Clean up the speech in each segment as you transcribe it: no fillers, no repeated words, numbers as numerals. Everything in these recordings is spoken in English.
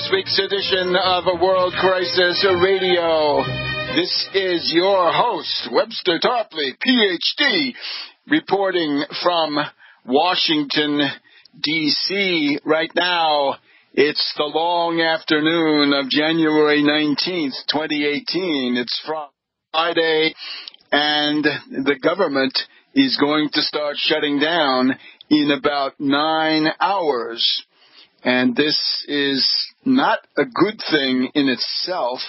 this week's edition of A World Crisis Radio. This is your host, Webster Tarpley, Ph.D., reporting from Washington, D.C. Right now, it's the long afternoon of January 19th, 2018. It's Friday, and the government is going to start shutting down in about 9 hours. And this is not a good thing in itself.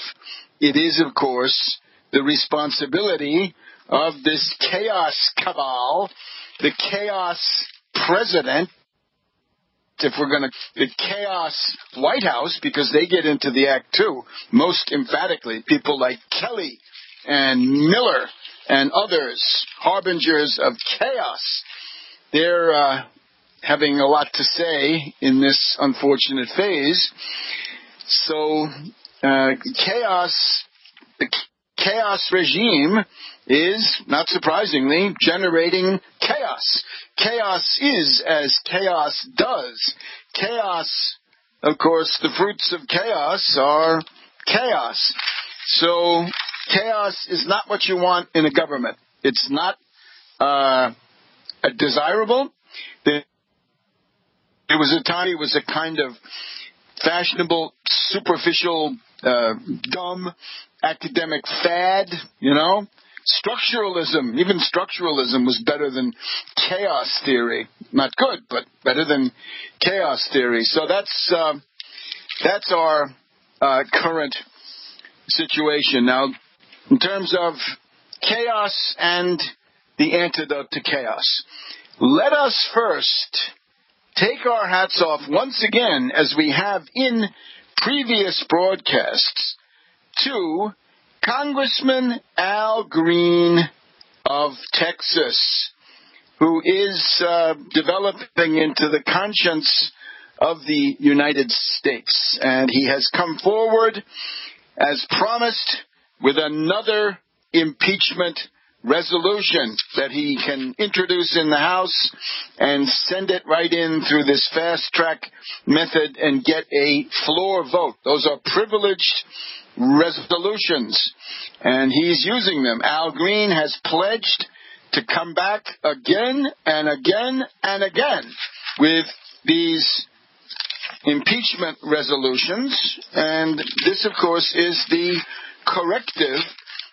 It is, of course, the responsibility of this chaos cabal, the chaos president, the chaos White House, because they get into the act too, most emphatically. People like Kelly and Miller and others, harbingers of chaos. They're having a lot to say in this unfortunate phase. So the chaos regime is, not surprisingly, generating chaos. Chaos is as chaos does. Chaos, of course, the fruits of chaos are chaos. So chaos is not what you want in a government. It's not desirable. There was a time it was a kind of fashionable, superficial, dumb academic fad, Structuralism, even structuralism was better than chaos theory. Not good, but better than chaos theory. So that's our current situation. Now, in terms of chaos and the antidote to chaos, let us first take our hats off once again, as we have in previous broadcasts, to Congressman Al Green of Texas, who is developing into the conscience of the United States. And he has come forward, as promised, with another impeachment resolution that he can introduce in the House and send it right in through this fast-track method and get a floor vote. Those are privileged resolutions, and he's using them. Al Green has pledged to come back again and again and again with these impeachment resolutions, and this, of course, is the corrective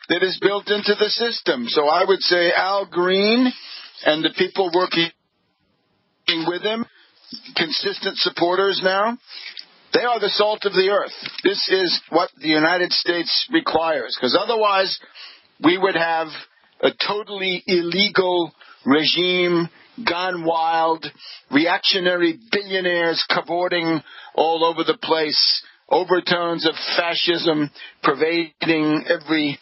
that is built into the system. So I would say Al Green and the people working with him, consistent supporters now, they are the salt of the earth. This is what the United States requires, because otherwise we would have a totally illegal regime, gone wild, reactionary billionaires cavorting all over the place, overtones of fascism pervading every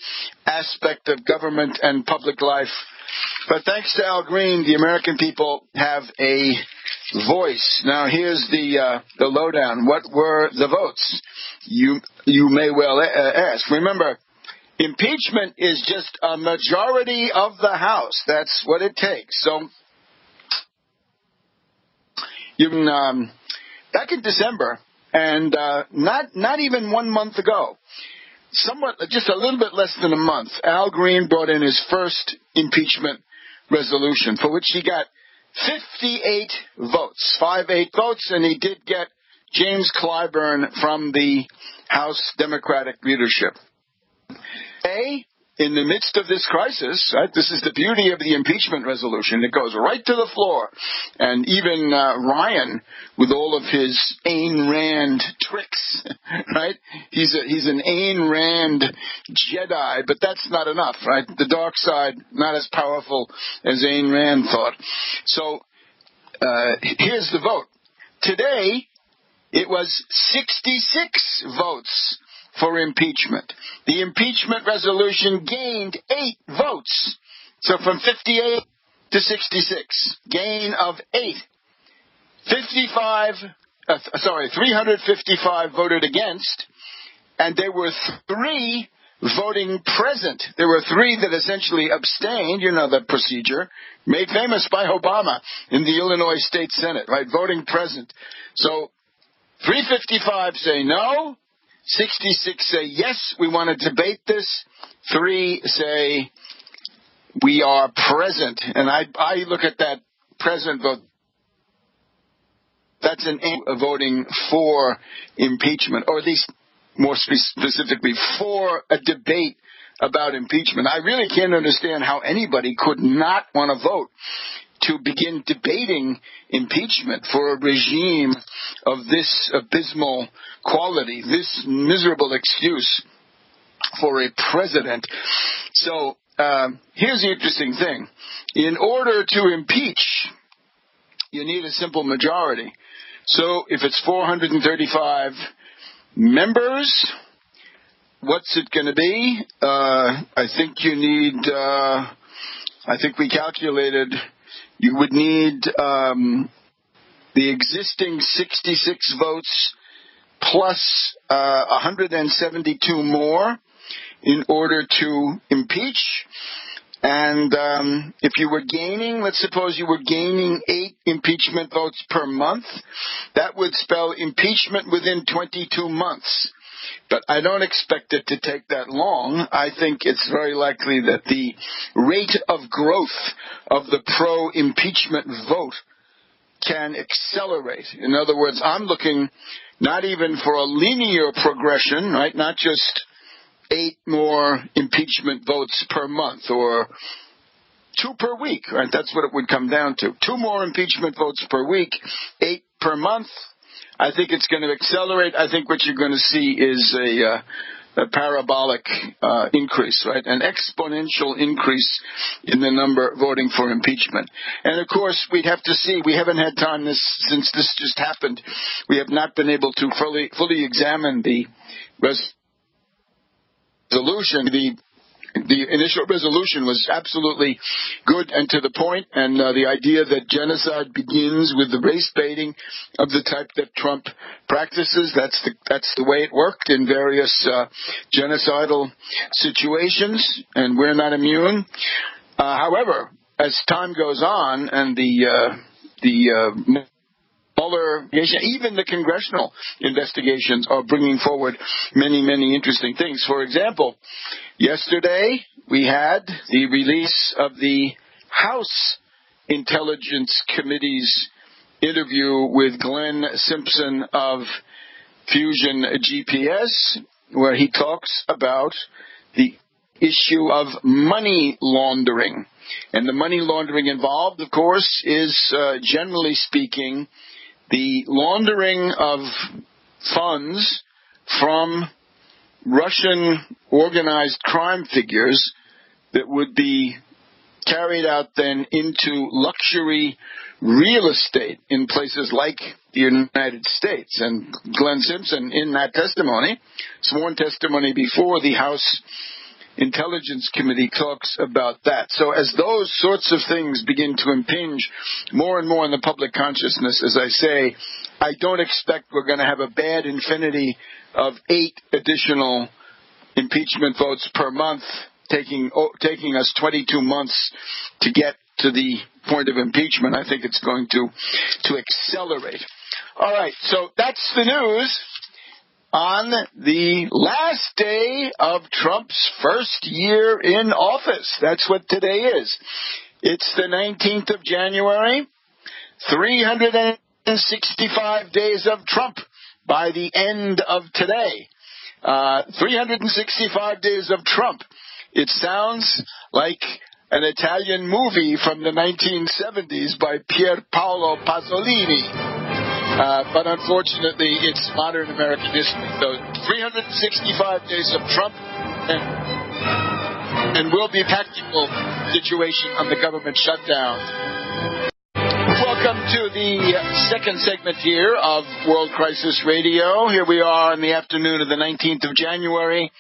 aspect of government and public life. But thanks to Al Green, the American people have a voice. Now, here's the lowdown. What were the votes? You may well ask. Remember, impeachment is just a majority of the House. That's what it takes. So, back in December, and not even 1 month ago, just a little bit less than a month, Al Green brought in his first impeachment resolution, for which he got 58 votes, 58 votes, and he did get James Clyburn from the House Democratic leadership. In the midst of this crisis, right, this is the beauty of the impeachment resolution. It goes right to the floor. And even Ryan, with all of his Ayn Rand tricks, right? He's an Ayn Rand Jedi, but that's not enough, right? The dark side, not as powerful as Ayn Rand thought. So here's the vote. Today, it was 66 votes for impeachment. The impeachment resolution gained 8 votes. So from 58 to 66, gain of 8. 355 voted against, and there were 3 voting present. There were 3 that essentially abstained, the procedure, made famous by Obama in the Illinois State Senate, right? Voting present. So 355 say no. 66 say yes, we want to debate this. 3 say we are present. And I look at that present vote. That's an voting for impeachment, or at least more specifically for a debate about impeachment. I really can't understand how anybody could not want to vote to begin debating impeachment for a regime of this abysmal quality, this miserable excuse for a president. So here's the interesting thing. In order to impeach, you need a simple majority. So if it's 435 members, what's it going to be? I think you need, I think we calculated, you would need the existing 66 votes plus 172 more in order to impeach. And if you were gaining, let's suppose you were gaining 8 impeachment votes per month, that would spell impeachment within 22 months. But I don't expect it to take that long. I think it's very likely that the rate of growth of the pro-impeachment vote can accelerate. In other words, I'm looking not even for a linear progression, right? Not just 8 more impeachment votes per month or 2 per week, right? That's what it would come down to. 2 more impeachment votes per week, 8 per month. I think it's going to accelerate. I think what you're going to see is a parabolic increase, right? An exponential increase in the number voting for impeachment. And, of course, we'd have to see. We haven't had time since this just happened. We have not been able to fully examine the resolution. The initial resolution was absolutely good and to the point, and the idea that genocide begins with the race baiting of the type that Trump practices, that's the way it worked in various genocidal situations, and we're not immune. However, as time goes on and the Mueller, even the congressional investigations are bringing forward many, many interesting things. For example, yesterday we had the release of the House Intelligence Committee's interview with Glenn Simpson of Fusion GPS, where he talks about the issue of money laundering. And the money laundering involved, of course, is generally speaking the laundering of funds from Russian organized crime figures that would be carried out then into luxury real estate in places like the United States. And Glenn Simpson, in that testimony, sworn testimony before the House Intelligence Committee, talks about that. So as those sorts of things begin to impinge more and more on the public consciousness, as I say, I don't expect we're going to have a bad infinity of 8 additional impeachment votes per month, taking us 22 months to get to the point of impeachment. I think it's going to accelerate. All right, so that's the news on the last day of Trump's first year in office. That's what today is. It's the 19th of January, 365 days of Trump by the end of today. 365 days of Trump. It sounds like an Italian movie from the 1970s by Pier Paolo Pasolini. But unfortunately, it's modern American history. So 365 days of Trump, and will be a tactical situation on the government shutdown. Welcome to the second segment here of World Crisis Radio. Here we are in the afternoon of the 19th of January.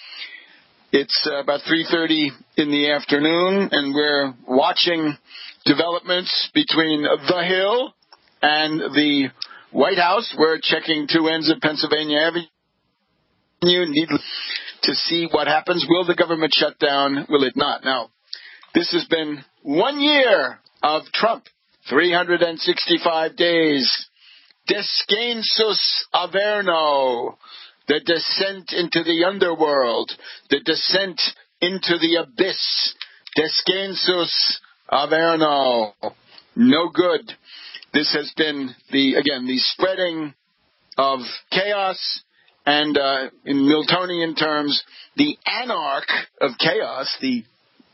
It's about 3:30 in the afternoon, and we're watching developments between the Hill and the White House. We're checking 2 ends of Pennsylvania Avenue. Needless to see what happens. Will the government shut down? Will it not? Now, this has been 1 year of Trump. 365 days Descensus Averno, the descent into the underworld, the descent into the abyss. Descensus Averno, no good. This has been the spreading of chaos, and in Miltonian terms, the anarch of chaos, the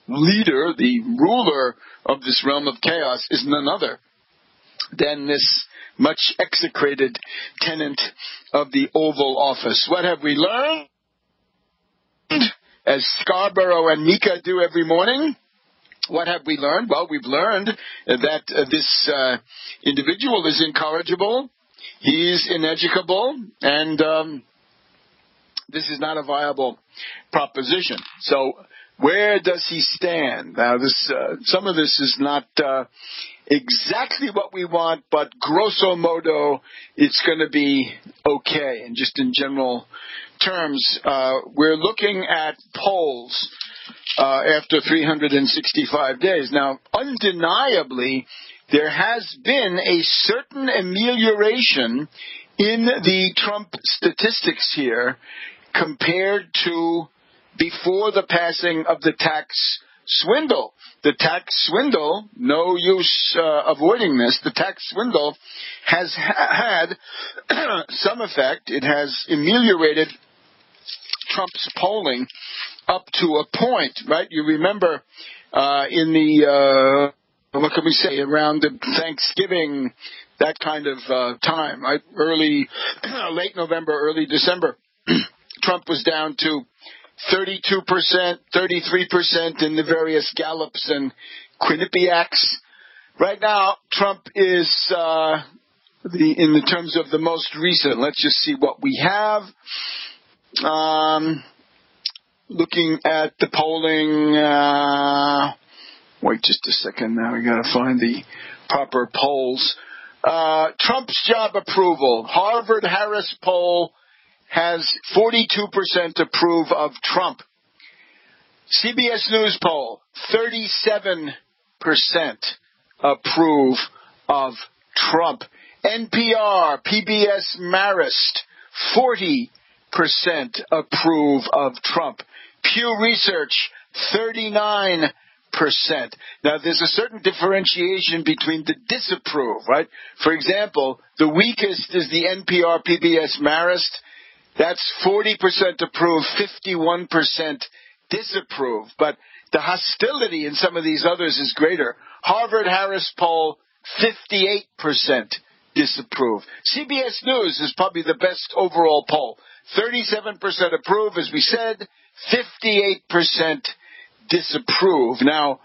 leader, the ruler of this realm of chaos, is none other than this much execrated tenant of the Oval Office. What have we learned? As Scarborough and Mika do every morning, what have we learned? Well, we've learned that this individual is incorrigible, he's ineducable, and this is not a viable proposition. So where does he stand? Now, some of this is not exactly what we want, but grosso modo, it's going to be okay. And just in general terms, we're looking at polls after 365 days. Now, undeniably, there has been a certain amelioration in the Trump statistics here compared to before the passing of the tax swindle. The tax swindle, no use avoiding this, the tax swindle has had some effect. It has ameliorated Trump's polling up to a point, right? You remember in the, what can we say, around the Thanksgiving, that kind of time, right? Late November, early December, Trump was down to 32%, 33% in the various Gallups and Quinnipiacs. Right now, Trump is, in the terms of the most recent, let's just see what we have. Looking at the polling, wait just a second now, we got to find the proper polls. Trump's job approval, Harvard-Harris poll has 42% approve of Trump. CBS News poll, 37% approve of Trump. NPR, PBS Marist, 40% approve of Trump. Pew Research, 39%. Now, there's a certain differentiation between the disapprove, right? For example, the weakest is the NPR, PBS Marist. That's 40% approve, 51% disapprove. But the hostility in some of these others is greater. Harvard-Harris poll, 58% disapprove. CBS News is probably the best overall poll. 37% approve, as we said, 58% disapprove. Now,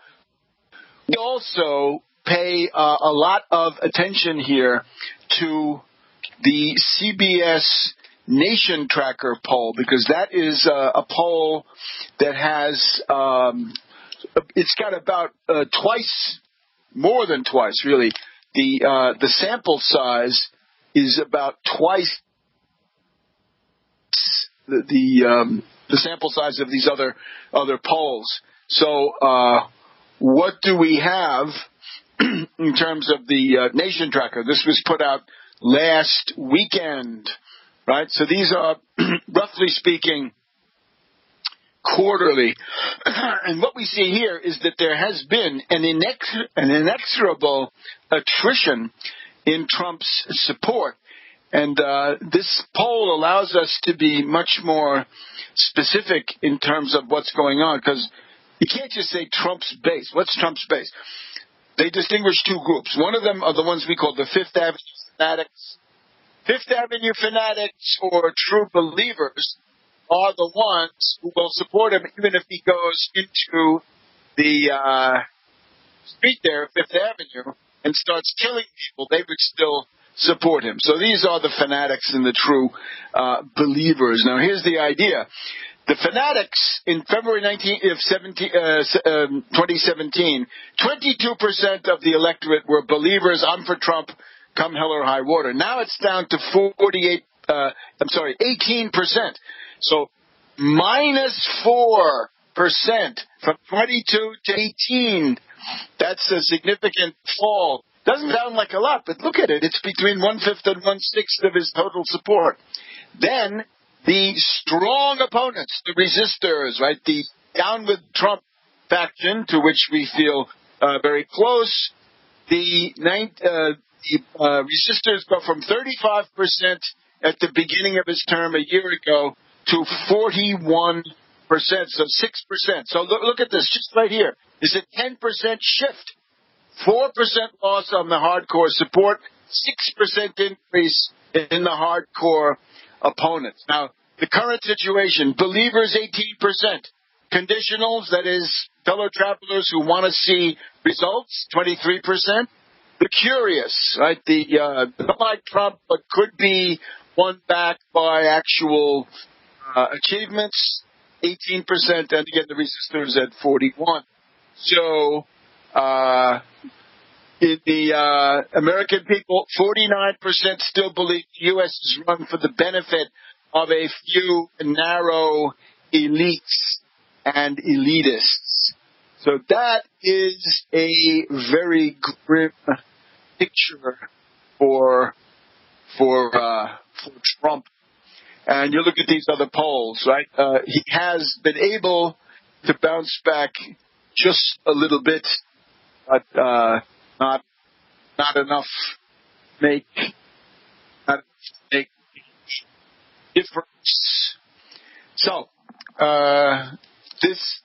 we also pay a lot of attention here to the CBS Nation Tracker poll, because that is a poll that has, it's got about more than twice, really. The sample size is about twice the sample size of these other polls. So what do we have in terms of the Nation Tracker? This was put out last weekend, right? So these are, roughly speaking, quarterly. And what we see here is that there has been an inexorable attrition in Trump's support. And this poll allows us to be much more specific in terms of what's going on, because you can't just say Trump's base. What's Trump's base? They distinguish two groups. One of them are the ones we call the Fifth Avenue fanatics. Fifth Avenue fanatics, or true believers, are the ones who will support him even if he goes into the street there, Fifth Avenue, and starts killing people. They would still support him. So these are the fanatics and the true believers. Now, here's the idea. The fanatics in February 2017, 22% of the electorate were believers. I'm for Trump, come hell or high water. Now it's down to 18%. So minus 4% from 22 to 18. That's a significant fall Doesn't sound like a lot, but look at it. It's between 1/5 and 1/6 of his total support. Then the strong opponents, the resistors, right, the down with Trump faction, to which we feel very close, the resistors go from 35% at the beginning of his term a year ago to 41%, so 6%. So look at this, just right here. It's a 10% shift. 4% loss on the hardcore support, 6% increase in the hardcore opponents. Now, the current situation, believers 18%, conditionals, that is, fellow travelers who want to see results, 23%. The curious, right, not like Trump, but could be won back by actual achievements, 18%, and again, the resistors at 41%. So, in the American people, 49% still believe the U.S. is run for the benefit of a few narrow elites and elitists. So that is a very grim picture for Trump. And you look at these other polls, right? He has been able to bounce back just a little bit, but not enough to make difference. So this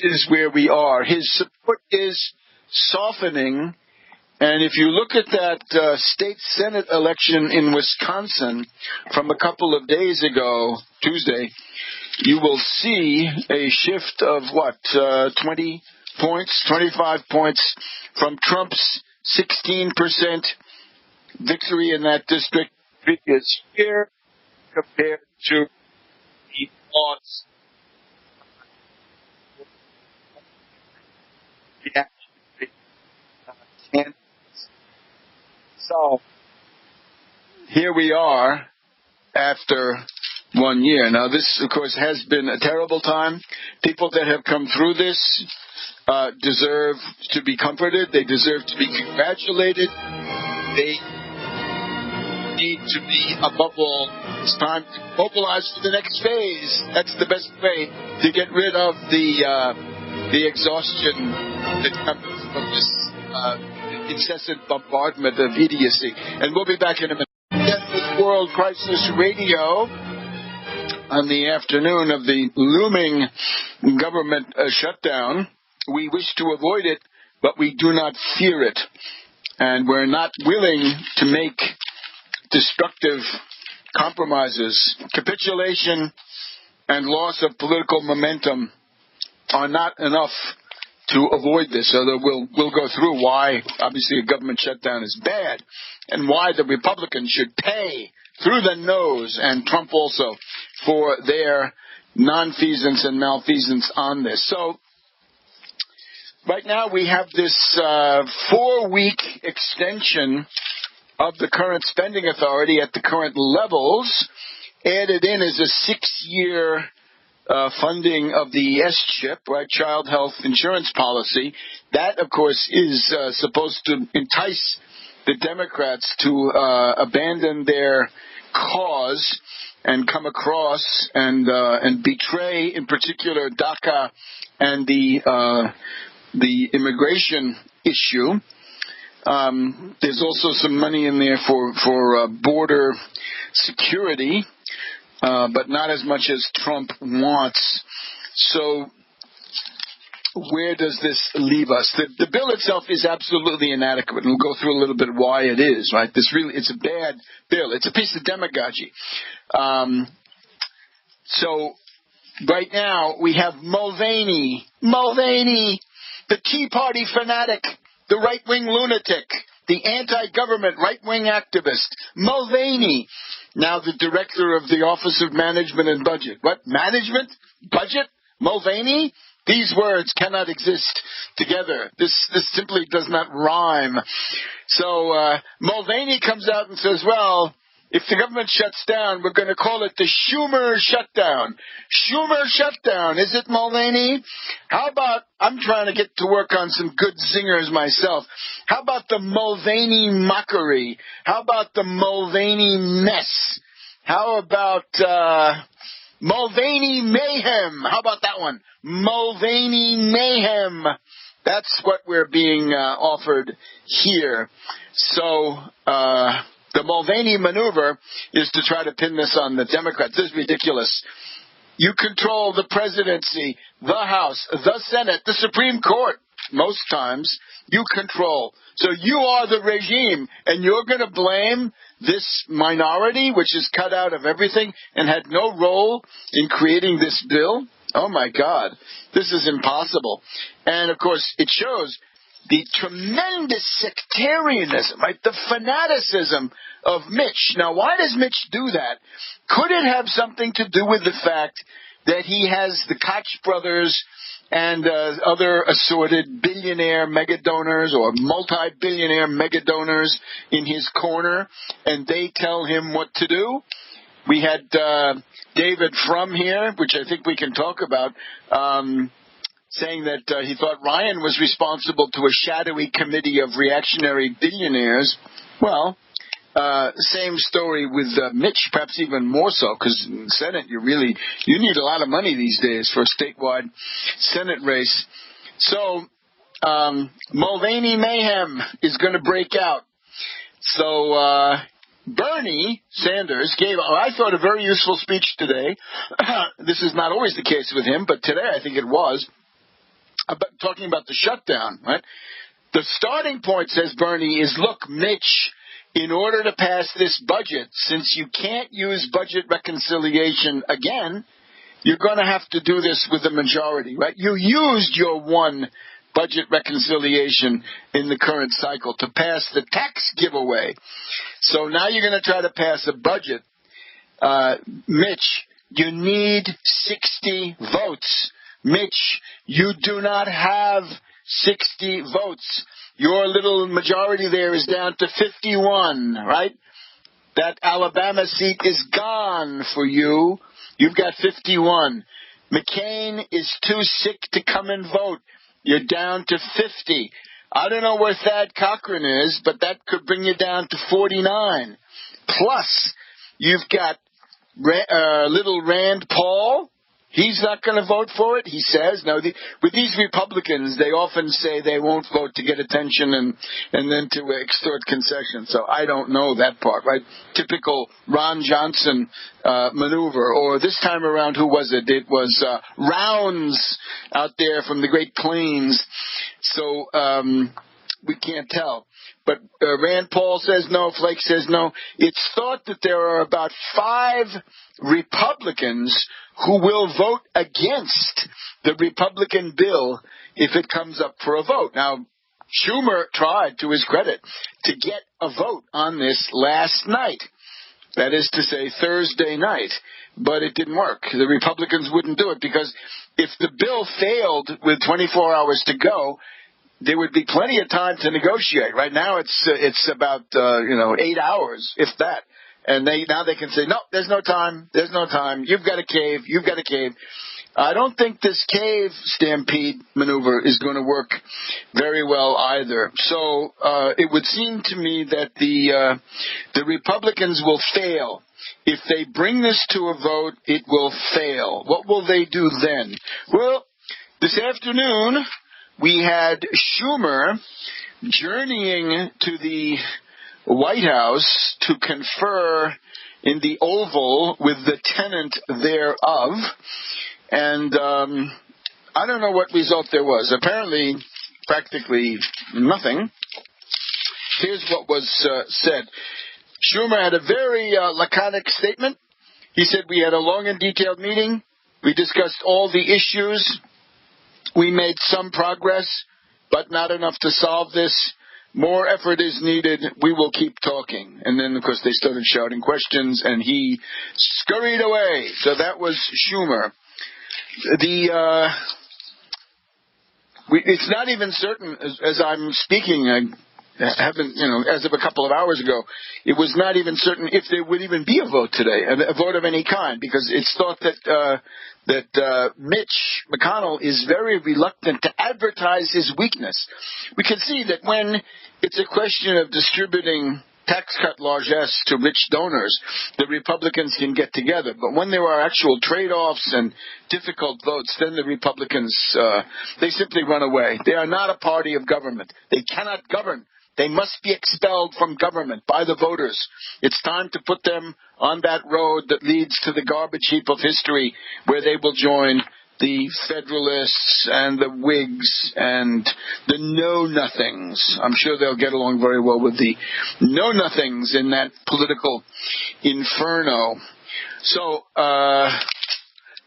is where we are. His support is softening, and if you look at that state senate election in Wisconsin from a couple of days ago, Tuesday, you will see a shift of 20 points, 25 points from Trump's 16% victory in that district previous year compared to the loss. So here we are after 1 year. Now this, of course, has been a terrible time. People that have come through this deserve to be comforted. They deserve to be congratulated. They need to be, above all, it's time to mobilize for the next phase. That's the best way to get rid of the exhaustion that comes from this incessant bombardment of idiocy. And we'll be back in a minute. With World Crisis Radio on the afternoon of the looming government shutdown. We wish to avoid it, but we do not fear it. And we're not willing to make destructive compromises. Capitulation and loss of political momentum are not enough to avoid this. So we'll go through why, obviously, a government shutdown is bad and why the Republicans should pay through the nose, and Trump also, for their nonfeasance and malfeasance on this. So right now we have this 4-week extension of the current spending authority at the current levels, added in as a 6-year funding of the S-CHIP, right, Child Health Insurance Policy. That, of course, is supposed to entice the Democrats to abandon their cause and come across and betray, in particular, DACA and the immigration issue. There's also some money in there for border security, but not as much as Trump wants. So where does this leave us? The bill itself is absolutely inadequate, and we'll go through a little bit why it is, right? It's a bad bill. It's a piece of demagogy. So right now we have Mulvaney, the Tea Party fanatic, the right-wing lunatic, the anti-government right-wing activist, Mulvaney, now the director of the Office of Management and Budget. What? Management? Budget? Mulvaney? These words cannot exist together. This simply does not rhyme. So Mulvaney comes out and says, well, if the government shuts down, we're going to call it the Schumer shutdown. Schumer shutdown. Is it, Mulvaney? How about, I'm trying to get to work on some good zingers myself. How about the Mulvaney mockery? How about the Mulvaney mess? How about Mulvaney mayhem? How about that one? Mulvaney mayhem. That's what we're being offered here. So, the Mulvaney maneuver is to try to pin this on the Democrats. This is ridiculous. You control the presidency, the House, the Senate, the Supreme Court. Most times, you control. So you are the regime, and you're going to blame this minority, which is cut out of everything and had no role in creating this bill? Oh, my God. This is impossible. And, of course, it shows the tremendous sectarianism, right? The fanaticism of Mitch. Now, why does Mitch do that? Could it have something to do with the fact that he has the Koch brothers and other assorted billionaire mega donors or multi-billionaire mega donors in his corner, and they tell him what to do? We had David Frum here, which I think we can talk about, saying that he thought Ryan was responsible to a shadowy committee of reactionary billionaires. Well, same story with Mitch, perhaps even more so, because in the Senate, you need a lot of money these days for a statewide Senate race. So Mulvaney mayhem is going to break out. So Bernie Sanders gave, I thought, a very useful speech today. This is not always the case with him, but today I think it was. Talking about the shutdown, right? The starting point, says Bernie, is, look, Mitch, in order to pass this budget, since you can't use budget reconciliation again, you're going to have to do this with a majority, right? You used your one budget reconciliation in the current cycle to pass the tax giveaway. So now you're going to try to pass a budget. Mitch, you need 60 votes. Mitch, you do not have 60 votes. Your little majority there is down to 51, right? That Alabama seat is gone for you. You've got 51. McCain is too sick to come and vote. You're down to 50. I don't know where Thad Cochran is, but that could bring you down to 49. Plus, you've got little Rand Paul. He's not going to vote for it, he says. Now, with these Republicans, they often say they won't vote to get attention and then to extort concessions. So I don't know that part, right? Typical Ron Johnson maneuver. Or this time around, who was it? It was Rounds out there from the Great Plains. So we can't tell. But Rand Paul says no, Flake says no. It's thought that there are about 5 Republicans who will vote against the Republican bill if it comes up for a vote. Now, Schumer tried, to his credit, to get a vote on this last night. That is to say, Thursday night. But it didn't work. The Republicans wouldn't do it because if the bill failed with 24 hours to go, there would be plenty of time to negotiate. Right now, it's about 8 hours, if that. And now they can say, no, there's no time. There's no time. You've got a cave. You've got a cave. I don't think this cave stampede maneuver is going to work very well either. So it would seem to me that the Republicans will fail. If they bring this to a vote, it will fail. What will they do then? Well, this afternoon, we had Schumer journeying to the White House to confer in the Oval with the tenant thereof. And I don't know what result there was. Apparently, practically nothing. Here's what was said. Schumer had a very laconic statement. He said, we had a long and detailed meeting. We discussed all the issues. We made some progress, but not enough to solve this. More effort is needed. We will keep talking. And then, of course, they started shouting questions, and he scurried away. So that was Schumer. It's not even certain, as I'm speaking, haven't, as of a couple of hours ago, it was not even certain if there would even be a vote today, a vote of any kind, because it's thought that Mitch McConnell is very reluctant to advertise his weakness. We can see that when it's a question of distributing tax cut largesse to rich donors, the Republicans can get together. But when there are actual trade-offs and difficult votes, then the Republicans, they simply run away. They are not a party of government. They cannot govern. They must be expelled from government by the voters. It's time to put them on that road that leads to the garbage heap of history, where they will join the Federalists and the Whigs and the Know-Nothings. I'm sure they'll get along very well with the Know-Nothings in that political inferno. So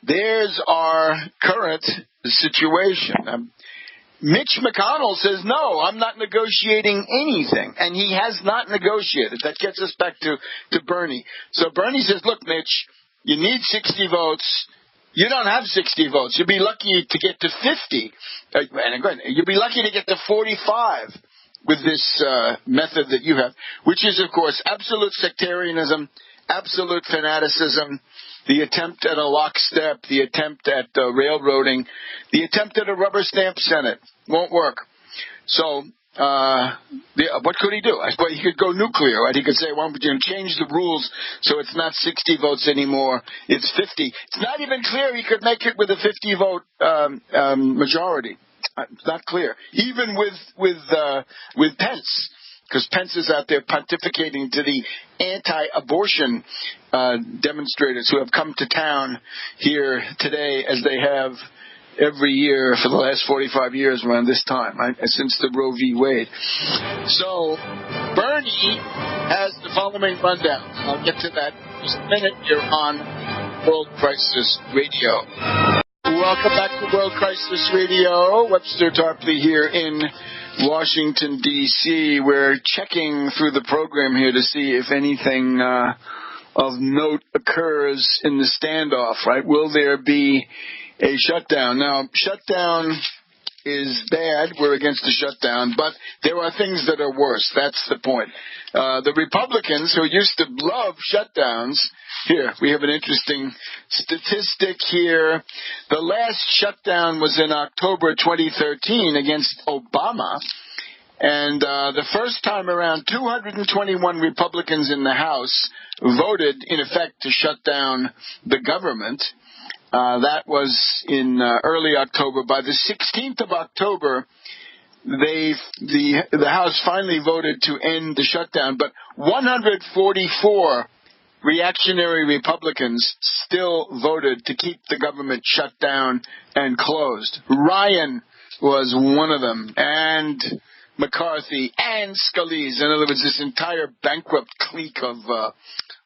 there's our current situation. Mitch McConnell says, no, I'm not negotiating anything. And he has not negotiated. That gets us back to Bernie. So Bernie says, look, Mitch, you need 60 votes. You don't have 60 votes. You'll be lucky to get to 50. You'll be lucky to get to 45 with this method that you have, which is, of course, absolute sectarianism, absolute fanaticism, the attempt at a lockstep, the attempt at railroading, the attempt at a rubber stamp Senate. Won't work. So what could he do? I suppose he could go nuclear, right? He could say, well, we're going to change the rules so it's not 60 votes anymore, it's 50. It's not even clear he could make it with a 50-vote majority. It's not clear. Even with Pence, because Pence is out there pontificating to the anti-abortion demonstrators who have come to town here today, as they have every year for the last 45 years around this time, right? Since the Roe v. Wade. So Bernie has the following rundown. I'll get to that in just a minute. You're on World Crisis Radio. Welcome back to World Crisis Radio. Webster Tarpley here in Washington, D.C. We're checking through the program here to see if anything of note occurs in the standoff, right? Will there be a shutdown? Now, shutdown is bad. We're against the shutdown, but there are things that are worse. That's the point. The Republicans, who used to love shutdowns, here, we have an interesting statistic here. The last shutdown was in October 2013 against Obama. And the first time around, 221 Republicans in the House voted, in effect, to shut down the government. That was in early October. By the 16th of October, the House finally voted to end the shutdown, but 144 reactionary Republicans still voted to keep the government shut down and closed. Ryan was one of them, and McCarthy, and Scalise. In other words, this entire bankrupt clique of,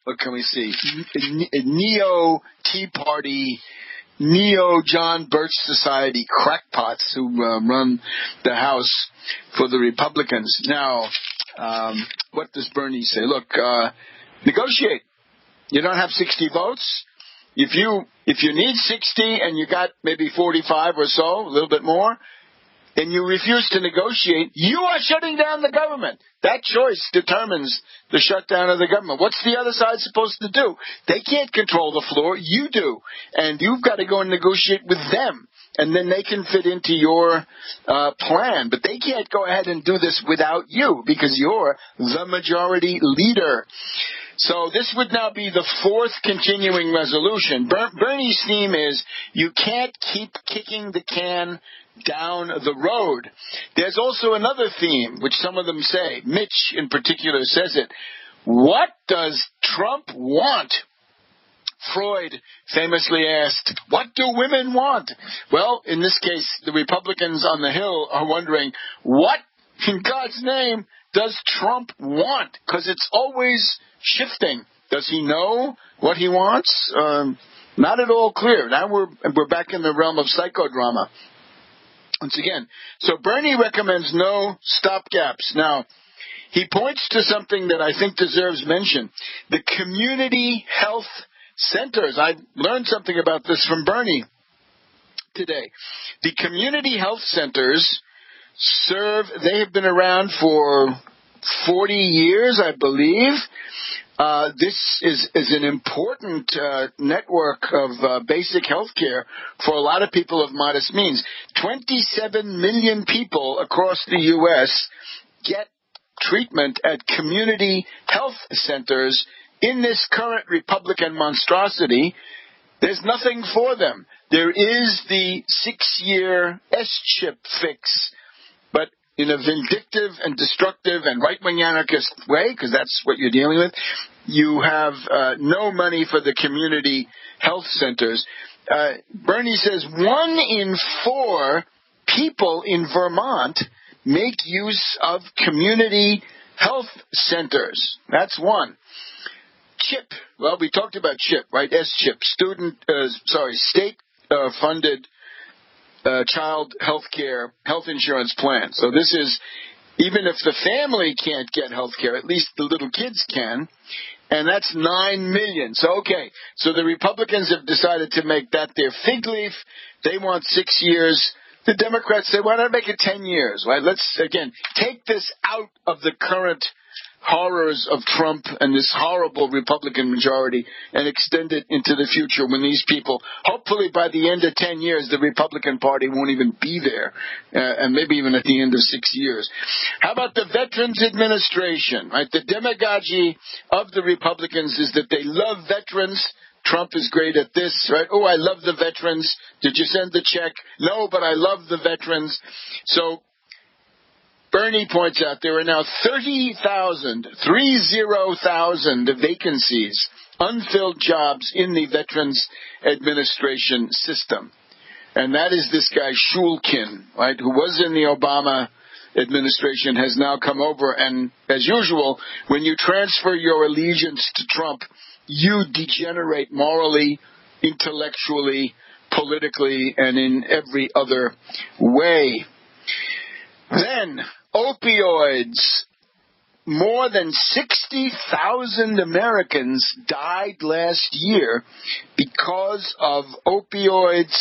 what can we see, neo-Tea Party, neo-John Birch Society crackpots who run the House for the Republicans. Now, what does Bernie say? Look, negotiate. You don't have 60 votes. If you need 60 and you got maybe 45 or so, a little bit more, and you refuse to negotiate, you are shutting down the government. That choice determines the shutdown of the government. What's the other side supposed to do? They can't control the floor. You do. And you've got to go and negotiate with them. And then they can fit into your plan. But they can't go ahead and do this without you, because you're the majority leader. So this would now be the fourth continuing resolution. Bernie's theme is you can't keep kicking the can down the road. There's also another theme, which some of them say. Mitch, in particular, says it. What does Trump want? Freud famously asked, what do women want? Well, in this case, the Republicans on the Hill are wondering, what in God's name does Trump want? Because it's always shifting. Does he know what he wants? Not at all clear. Now we're back in the realm of psychodrama. Once again, so Bernie recommends no stopgaps. Now, he points to something that I think deserves mention. The community health centers. I learned something about this from Bernie today. The community health centers they have been around for 40 years, I believe. This is an important network of basic health care for a lot of people of modest means. 27 million people across the U.S. get treatment at community health centers. In this current Republican monstrosity, there's nothing for them. There is the 6-year S-chip fix, but in a vindictive and destructive and right-wing anarchist way, because that's what you're dealing with, you have no money for the community health centers. Bernie says 1 in 4 people in Vermont make use of community health centers. That's one. CHIP. Well, we talked about CHIP, right? S-chip, state-funded child health care, health insurance plan. So this is, even if the family can't get health care, at least the little kids can, and that's 9 million. So, okay, so the Republicans have decided to make that their fig leaf. They want 6 years. The Democrats say, why not make it 10 years, right? Let's, again, take this out of the current horrors of Trump and this horrible Republican majority and extend it into the future when these people, hopefully by the end of 10 years, the Republican Party won't even be there, and maybe even at the end of 6 years. How about the Veterans Administration, right? The demagogy of the Republicans is that they love veterans. Trump is great at this, right? Oh, I love the veterans. Did you send the check? No, but I love the veterans. So Bernie points out there are now 30,000 vacancies, unfilled jobs in the Veterans Administration system. And that is this guy Shulkin, right, who was in the Obama administration, has now come over. And as usual, when you transfer your allegiance to Trump, you degenerate morally, intellectually, politically, and in every other way. Then, opioids. More than 60,000 Americans died last year because of opioids,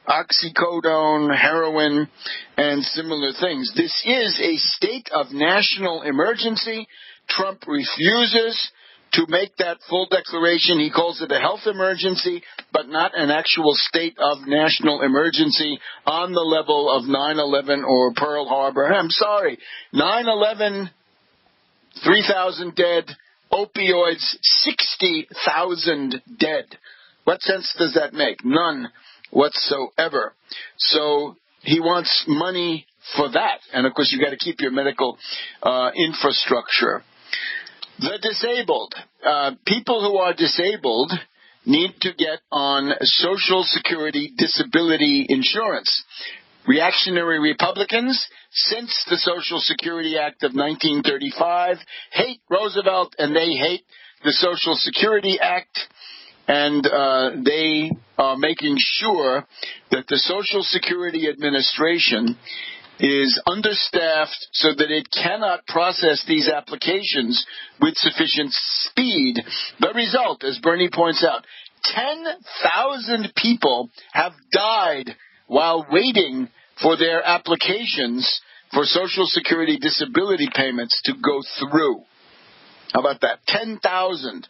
oxycodone, heroin, and similar things. This is a state of national emergency. Trump refuses to make that full declaration. He calls it a health emergency, but not an actual state of national emergency on the level of 9/11 or Pearl Harbor. I'm sorry, 9/11, 3,000 dead, opioids, 60,000 dead. What sense does that make? None whatsoever. So he wants money for that. And, of course, you've got to keep your medical infrastructure. The disabled. People who are disabled need to get on Social Security disability insurance. Reactionary Republicans, since the Social Security Act of 1935, hate Roosevelt and they hate the Social Security Act, and they are making sure that the Social Security Administration is understaffed so that it cannot process these applications with sufficient speed. The result, as Bernie points out, 10,000 people have died while waiting for their applications for Social Security disability payments to go through. How about that? 10,000.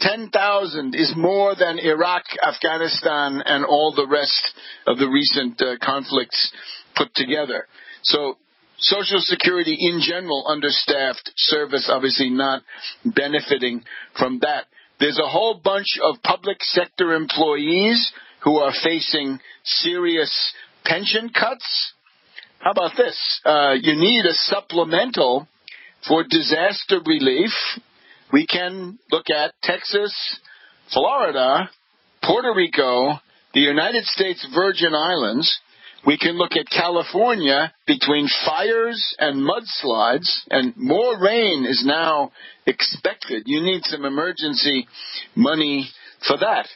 10,000 is more than Iraq, Afghanistan, and all the rest of the recent conflicts put together. So Social Security in general, understaffed service, obviously not benefiting from that. There's a whole bunch of public sector employees who are facing serious pension cuts. How about this? You need a supplemental for disaster relief. We can look at Texas, Florida, Puerto Rico, the United States Virgin Islands. We can look at California between fires and mudslides, and more rain is now expected. You need some emergency money for that.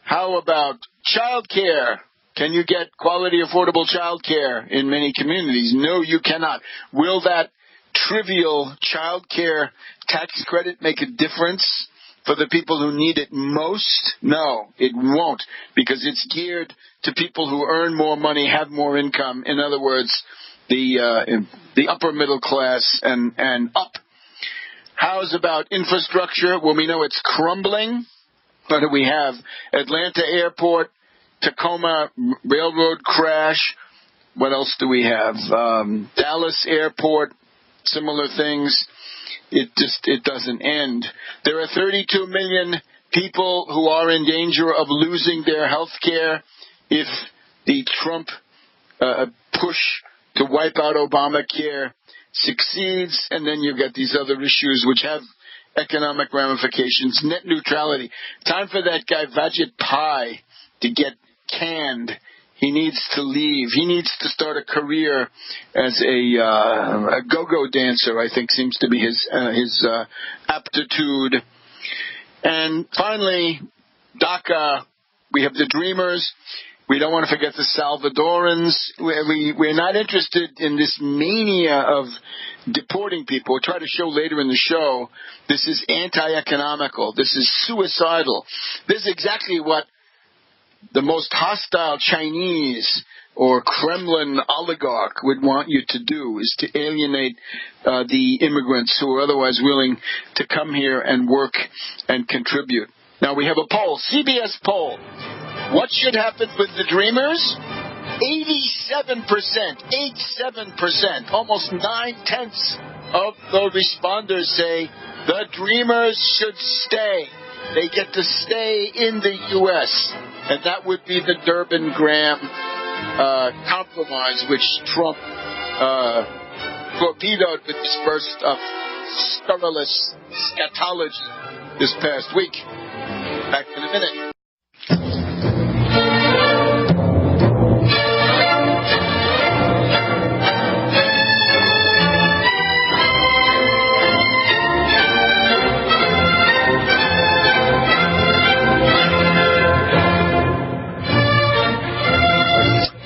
How about child care? Can you get quality, affordable child care in many communities? No, you cannot. Will that trivial child care tax credit make a difference for the people who need it most? No, it won't, because it's geared to people who earn more money, have more income. In other words, the upper middle class and up. How's about infrastructure? Well, we know it's crumbling. What do we have? Atlanta Airport, Tacoma Railroad crash. What else do we have? Dallas Airport, similar things. It doesn't end. There are 32 million people who are in danger of losing their health care if the Trump push to wipe out Obamacare succeeds. And then you've got these other issues which have economic ramifications. Net neutrality. Time for that guy Vajit Pai to get canned. He needs to leave. He needs to start a career as a go-go dancer, I think seems to be his aptitude. And finally, DACA, we have the Dreamers. We don't want to forget the Salvadorans. We're not interested in this mania of deporting people. We'll try to show later in the show this is anti-economical. This is suicidal. This is exactly what the most hostile Chinese or Kremlin oligarch would want you to do, is to alienate the immigrants who are otherwise willing to come here and work and contribute. Now we have a poll, CBS poll. What should happen with the Dreamers? 87%, almost 9/10 of the responders say the Dreamers should stay. They get to stay in the U.S., and that would be the Durbin-Graham compromise, which Trump torpedoed with his burst of scurrilous scatology this past week. Back in a minute.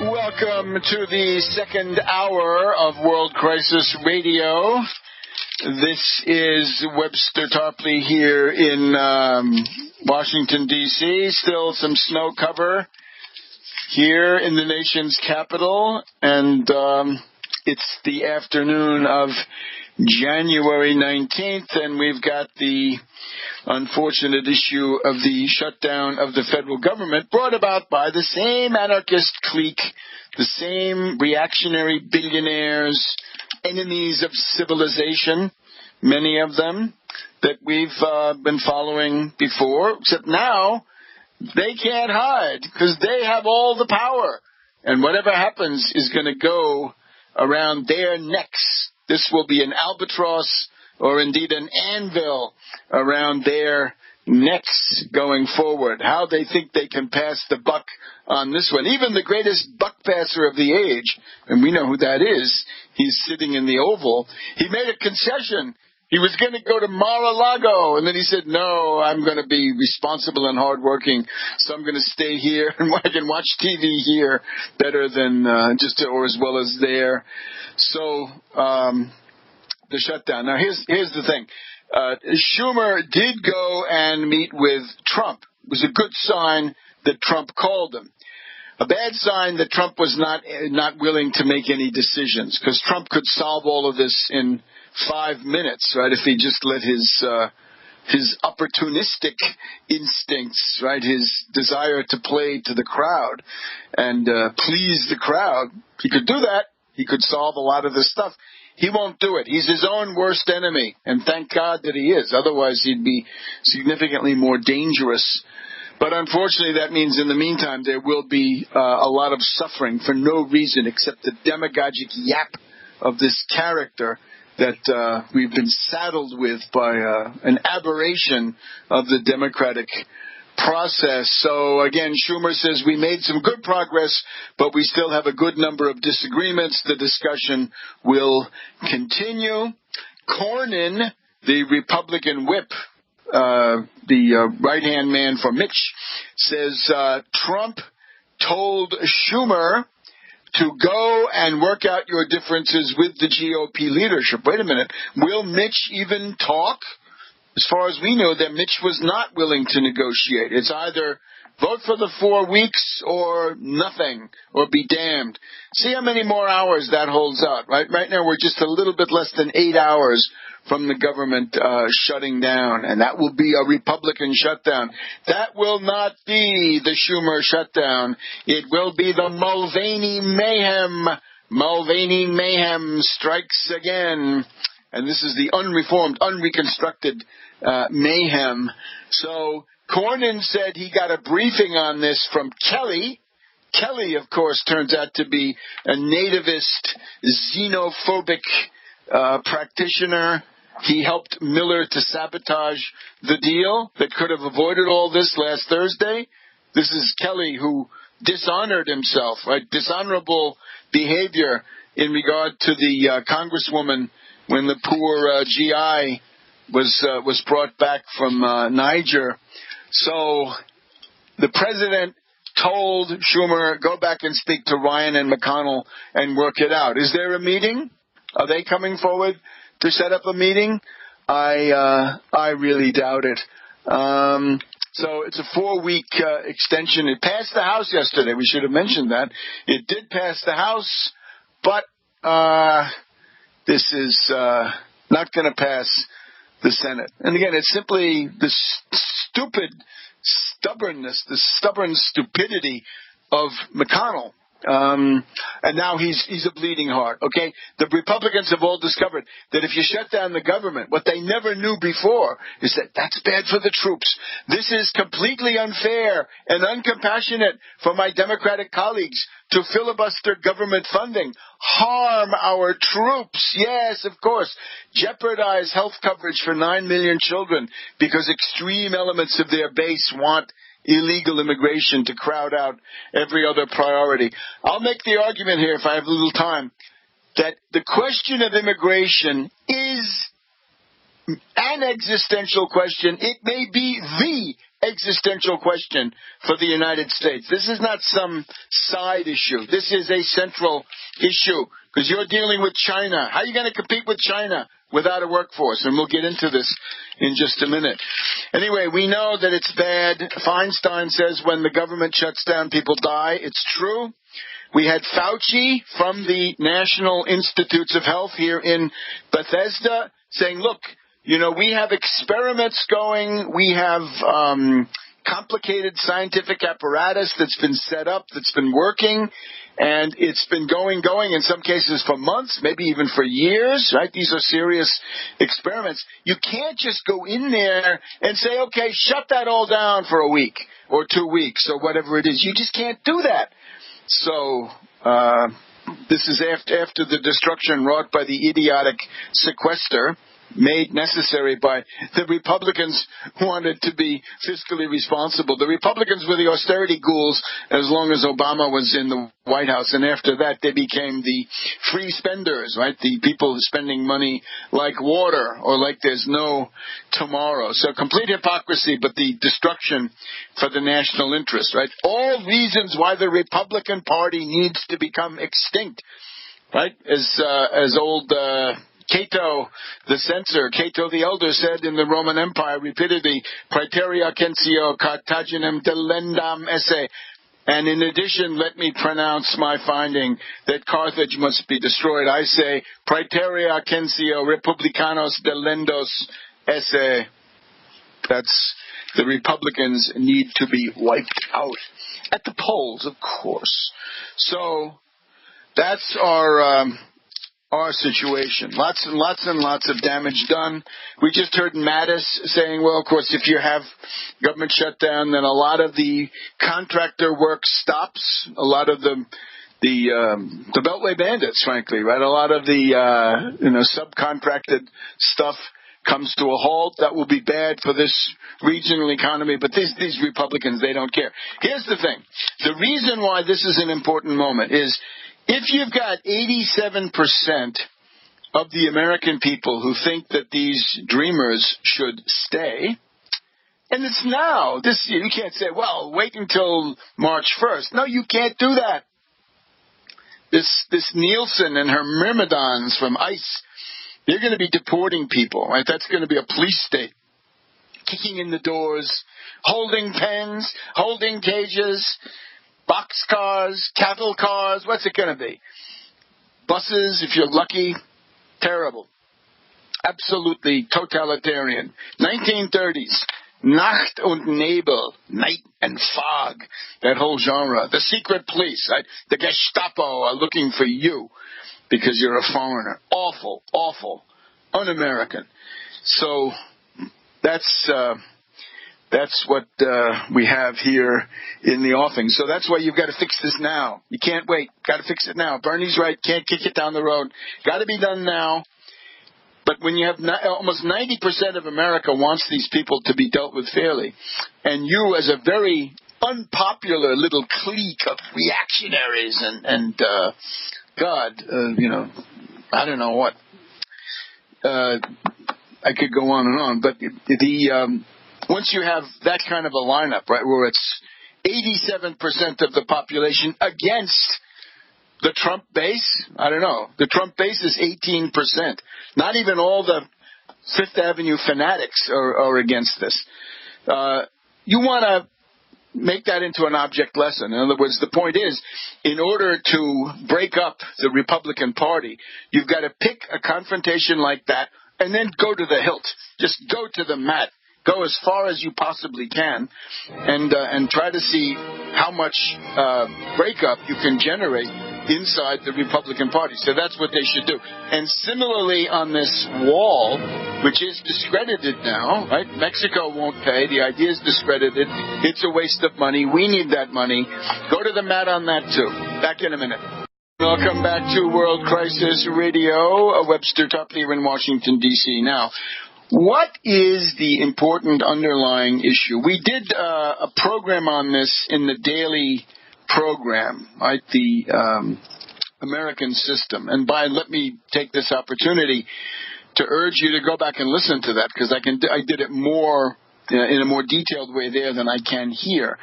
Welcome to the second hour of World Crisis Radio. This is Webster Tarpley here in Washington, D.C. Still some snow cover here in the nation's capital, and it's the afternoon of January 19th, and we've got the unfortunate issue of the shutdown of the federal government brought about by the same anarchist clique, the same reactionary billionaires, enemies of civilization, many of them, that we've been following before, except now they can't hide because they have all the power. And whatever happens is going to go around their necks. This will be an albatross or indeed an anvil around their necks going forward. How they think they can pass the buck on this one. Even the greatest buck passer of the age, and we know who that is, he's sitting in the Oval, he made a concession. He was going to go to Mar-a-Lago, and then he said, no, I'm going to be responsible and hardworking, so I'm going to stay here, and I can watch TV here better than or as well as there. So the shutdown. Now, here's the thing. Schumer did go and meet with Trump. It was a good sign that Trump called him. A bad sign that Trump was not willing to make any decisions, because Trump could solve all of this in 5 minutes, right, if he just let his opportunistic instincts, right, his desire to play to the crowd and please the crowd. He could do that. He could solve a lot of this stuff. He won't do it. He's his own worst enemy, and thank God that he is. Otherwise, he'd be significantly more dangerous. But unfortunately, that means in the meantime there will be a lot of suffering for no reason except the demagogic yap of this character that we've been saddled with by an aberration of the Democratic process. So again, Schumer says we made some good progress, but we still have a good number of disagreements. The discussion will continue. Cornyn, the Republican whip, the right-hand man for Mitch, says Trump told Schumer to go and work out your differences with the GOP leadership. Wait a minute. Will Mitch even talk? As far as we know, that Mitch was not willing to negotiate. It's either Vote for the 4 weeks or nothing, or be damned. See how many more hours that holds out, right? Right now we're just a little bit less than 8 hours from the government shutting down, and that will be a Republican shutdown. That will not be the Schumer shutdown. It will be the Mulvaney mayhem. Mulvaney mayhem strikes again. And this is the unreformed, unreconstructed mayhem. So Cornyn said he got a briefing on this from Kelly. Kelly, of course, turns out to be a nativist, xenophobic practitioner. He helped Miller to sabotage the deal that could have avoided all this last Thursday. This is Kelly who dishonored himself, right? Dishonorable behavior in regard to the Congresswoman when the poor GI was brought back from Niger. So the president told Schumer, go back and speak to Ryan and McConnell and work it out. Is there a meeting? Are they coming forward to set up a meeting? I really doubt it. So it's a 4-week extension. It passed the House yesterday. We should have mentioned that. It did pass the House, but this is not going to pass the Senate. And again, it's simply the stupid stubbornness, the stubborn stupidity of McConnell. And now he's a bleeding heart, okay? The Republicans have all discovered that if you shut down the government, what they never knew before is that that's bad for the troops. This is completely unfair and uncompassionate for my Democratic colleagues to filibuster government funding, harm our troops, yes, of course, jeopardize health coverage for 9 million children because extreme elements of their base want illegal immigration to crowd out every other priority. I'll make the argument here, if I have a little time, that the question of immigration is an existential question. It may be the existential question for the United States. This is not some side issue. This is a central issue because you're dealing with China. How are you going to compete with China without a workforce? And we'll get into this in just a minute. Anyway, we know that it's bad. Feinstein says when the government shuts down, people die. It's true. We had Fauci from the National Institutes of Health here in Bethesda saying, look, you know, we have experiments going. We have complicated scientific apparatus that's been set up, that's been working, and it's been going in some cases for months, maybe even for years, right? These are serious experiments. You can't just go in there and say, okay, shut that all down for a week or 2 weeks or whatever it is. You just can't do that. So this is after the destruction wrought by the idiotic sequester, made necessary by the Republicans who wanted to be fiscally responsible. The Republicans were the austerity ghouls as long as Obama was in the White House, and after that they became the free spenders, right? The people spending money like water or like there's no tomorrow. So complete hypocrisy, but the destruction for the national interest, right? All reasons why the Republican Party needs to become extinct, right? As old Cato the censor, Cato the elder, said in the Roman Empire repeatedly, praeterea censeo Carthaginem delendam esse. And in addition, let me pronounce my finding that Carthage must be destroyed. I say, praeterea censeo republicanos delendos esse. That's, the Republicans need to be wiped out. At the polls, of course. So, that's our situation. Lots and lots of damage done. We just heard Mattis saying, well, of course, if you have government shutdown, then a lot of the contractor work stops. A lot of the Beltway bandits, frankly, right? A lot of the subcontracted stuff comes to a halt. That will be bad for this regional economy, but these Republicans, they don't care. Here's the thing. The reason why this is an important moment is if you've got 87% of the American people who think that these dreamers should stay, and it's now, you can't say, well, wait until March 1st. No, you can't do that. This Nielsen and her myrmidons from ICE, they're going to be deporting people, right? That's going to be a police state. kicking in the doors, holding pens, holding cages, boxcars, cattle cars. What's it going to be? Buses, if you're lucky. Terrible. Absolutely totalitarian. 1930s. Nacht und Nebel, night and fog, that whole genre. The secret police, right? The Gestapo are looking for you because you're a foreigner. Awful, awful, un-American. So that's what we have here in the offing. So that's why you've got to fix this now. You can't wait. Got to fix it now. Bernie's right. Can't kick it down the road. Got to be done now. But when you have almost 90% of America wants these people to be dealt with fairly, and you as a very unpopular little clique of reactionaries and I don't know what. I could go on and on, but once you have that kind of a lineup, right, where it's 87% of the population against the Trump base, I don't know. The Trump base is 18%. Not even all the Fifth Avenue fanatics are against this. You want to make that into an object lesson. In other words, the point is, in order to break up the Republican Party, you've got to pick a confrontation like that and then go to the hilt. Just go to the mat. Go as far as you possibly can and try to see how much breakup you can generate inside the Republican Party. So that's what they should do. And similarly on this wall, which is discredited now, right? Mexico won't pay. The idea is discredited. It's a waste of money. We need that money. Go to the mat on that too. Back in a minute. Welcome back to World Crisis Radio. Webster Topley in Washington, D.C. Now, what is the important underlying issue? We did a program on this in the daily program, right? The American system. And let me take this opportunity to urge you to go back and listen to that, because I did it more in a more detailed way there than I can here.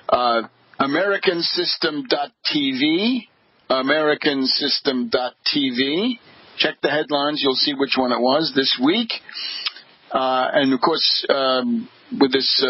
Americansystem.tv. Americansystem.tv. Check the headlines. You'll see which one it was this week. And of course, with this,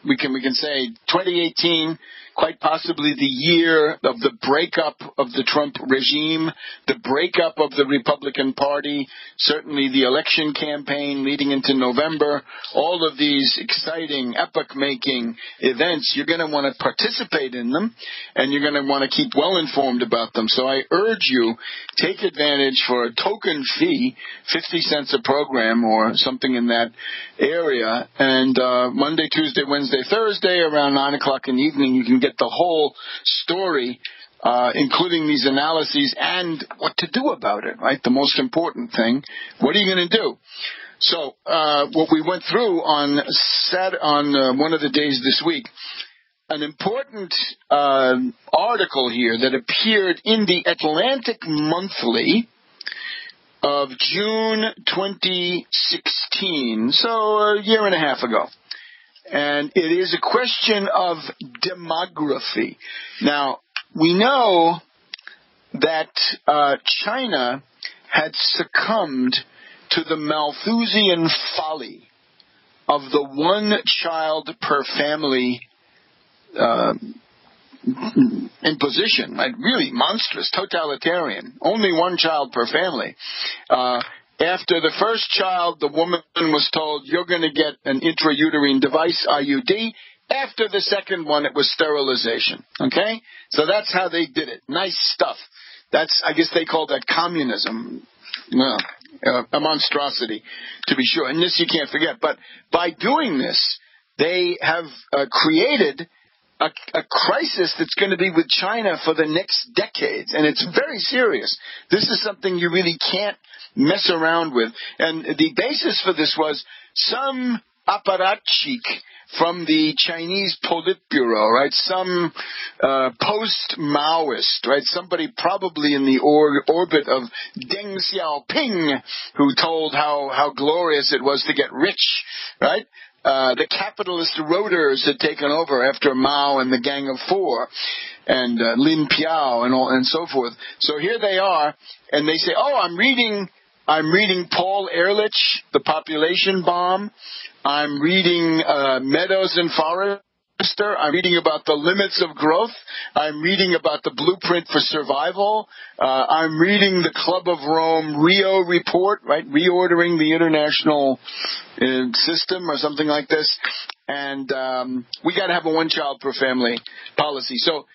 we can say 2018, quite possibly the year of the breakup of the Trump regime, the breakup of the Republican Party, certainly the election campaign leading into November, all of these exciting, epoch-making events. You're going to want to participate in them, and you're going to want to keep well informed about them. So I urge you, take advantage for a token fee, 50 cents a program or something in that area, and Monday, Tuesday, Wednesday, Thursday, around 9 o'clock in the evening, you can get the whole story, including these analyses and what to do about it, right? The most important thing. What are you going to do? So what we went through on one of the days this week, an important article here that appeared in the Atlantic Monthly of June 2016, so a year and a half ago. And it is a question of demography. Now, we know that China had succumbed to the Malthusian folly of the one child per family imposition, like really monstrous, totalitarian. Only one child per family. After the first child, the woman was told, you're going to get an intrauterine device, IUD. After the second one, it was sterilization. Okay? So that's how they did it. Nice stuff. I guess they call that communism. No, a monstrosity, to be sure. And this you can't forget. But by doing this, they have created a crisis that's going to be with China for the next decades, and it's very serious. This is something you really can't mess around with. And the basis for this was some apparatchik from the Chinese Politburo, right? Some post-Maoist, right? Somebody probably in the orbit of Deng Xiaoping, who told how glorious it was to get rich, right? The capitalist roaders had taken over after Mao and the Gang of Four and Lin Piao and so forth. So here they are, and they say, I'm reading I'm reading Paul Ehrlich, The Population Bomb. I'm reading Meadows and Forrester. I'm reading about the limits of growth. I'm reading about the blueprint for survival. I'm reading the Club of Rome Rio report, right? Reordering the international system or something like this. And we got to have a one-child per family policy. So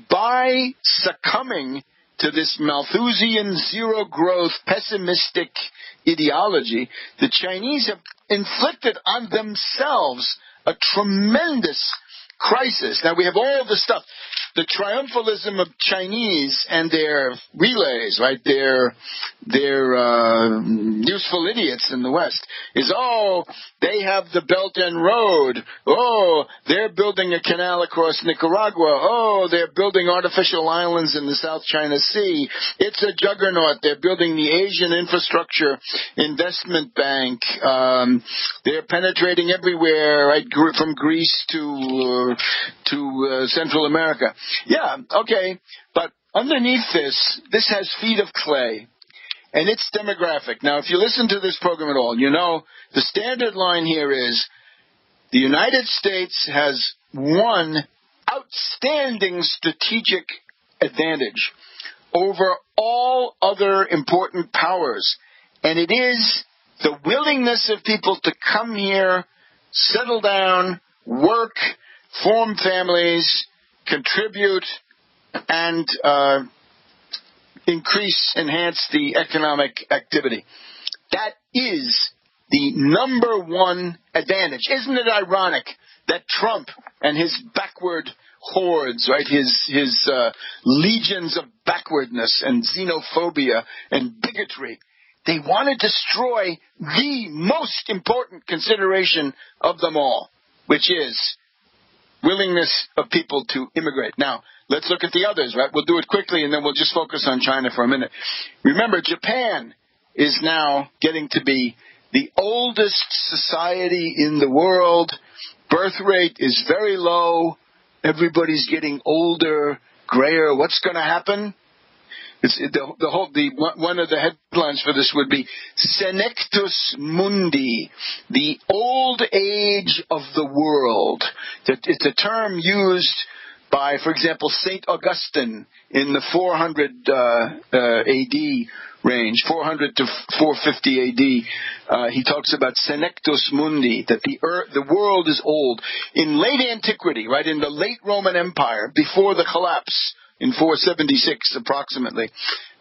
by succumbing to this Malthusian zero-growth, pessimistic ideology, the Chinese have inflicted on themselves a tremendous crisis. Now, we have all the stuff. The triumphalism of Chinese and their relays, right, their useful idiots in the West is, they have the Belt and Road. They're building a canal across Nicaragua. They're building artificial islands in the South China Sea. It's a juggernaut. They're building the Asian Infrastructure Investment Bank. They're penetrating everywhere, right, from Greece to Central America. Yeah, okay, but underneath this has feet of clay, and it's demographic. Now, if you listen to this program at all, you know the standard line here is the United States has one outstanding strategic advantage over all other important powers, and it is the willingness of people to come here, settle down, work, form families, contribute, and enhance the economic activity. That is the number one advantage. Isn't it ironic that Trump and his backward hordes, right, his legions of backwardness and xenophobia and bigotry, they want to destroy the most important consideration of them all, which is willingness of people to immigrate. Now, let's look at the others, right? We'll do it quickly, and then we'll just focus on China for a minute. Remember, Japan is now getting to be the oldest society in the world. Birth rate is very low. Everybody's getting older, grayer. What's going to happen? One of the headlines for this would be Senectus Mundi, the old age of the world. It's a term used by, for example, St. Augustine in the 400 AD range, 400 to 450 AD. He talks about Senectus Mundi, that the world is old. In late antiquity, right, in the late Roman Empire, before the collapse, in 476 approximately,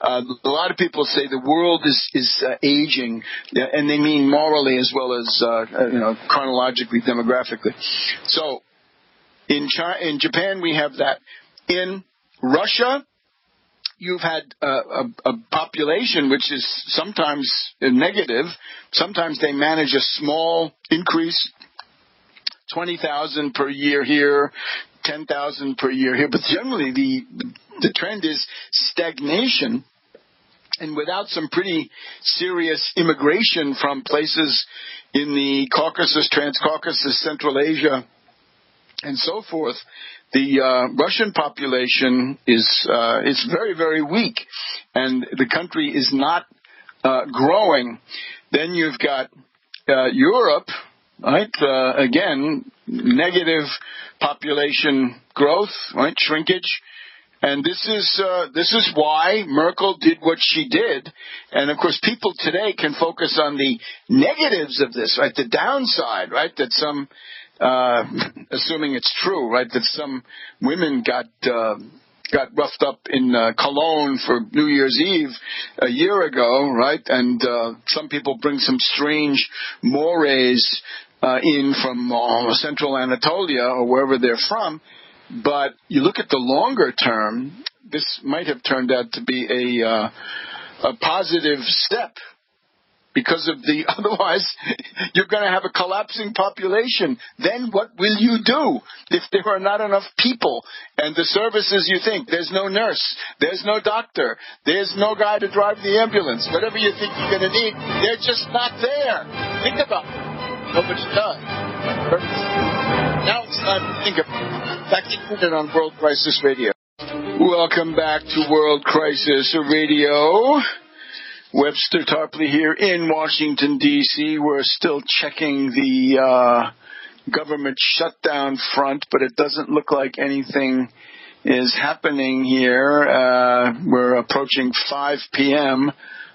a lot of people say the world is aging, and they mean morally as well as chronologically, demographically. So in Japan we have that. In Russia, you've had a population which is sometimes negative. Sometimes they manage a small increase, 20,000 per year here, 10,000 per year here, but generally the trend is stagnation, and without some pretty serious immigration from places in the Caucasus, Transcaucasus, Central Asia, and so forth, the Russian population is very, very weak, and the country is not growing. Then you've got Europe, right? Again, negative population growth, right? Shrinkage. And this is why Merkel did what she did. And of course, people today can focus on the negatives of this, right? The downside, right? That some, assuming it's true, right? That some women got roughed up in Cologne for New Year's Eve a year ago, right? And some people bring some strange mores in from central Anatolia or wherever they're from. But you look at the longer term, this might have turned out to be a positive step, because of otherwise you're going to have a collapsing population. Then what will you do if there are not enough people and the services you think? There's no nurse, there's no doctor, there's no guy to drive the ambulance. Whatever you think you're going to need, they're just not there. Think about it. Nobody does. Now it's time to think about it. Back in on World Crisis Radio. Welcome back to World Crisis Radio. Webster Tarpley here in Washington, D.C. We're still checking the government shutdown front, but it doesn't look like anything is happening here. We're approaching 5 p.m.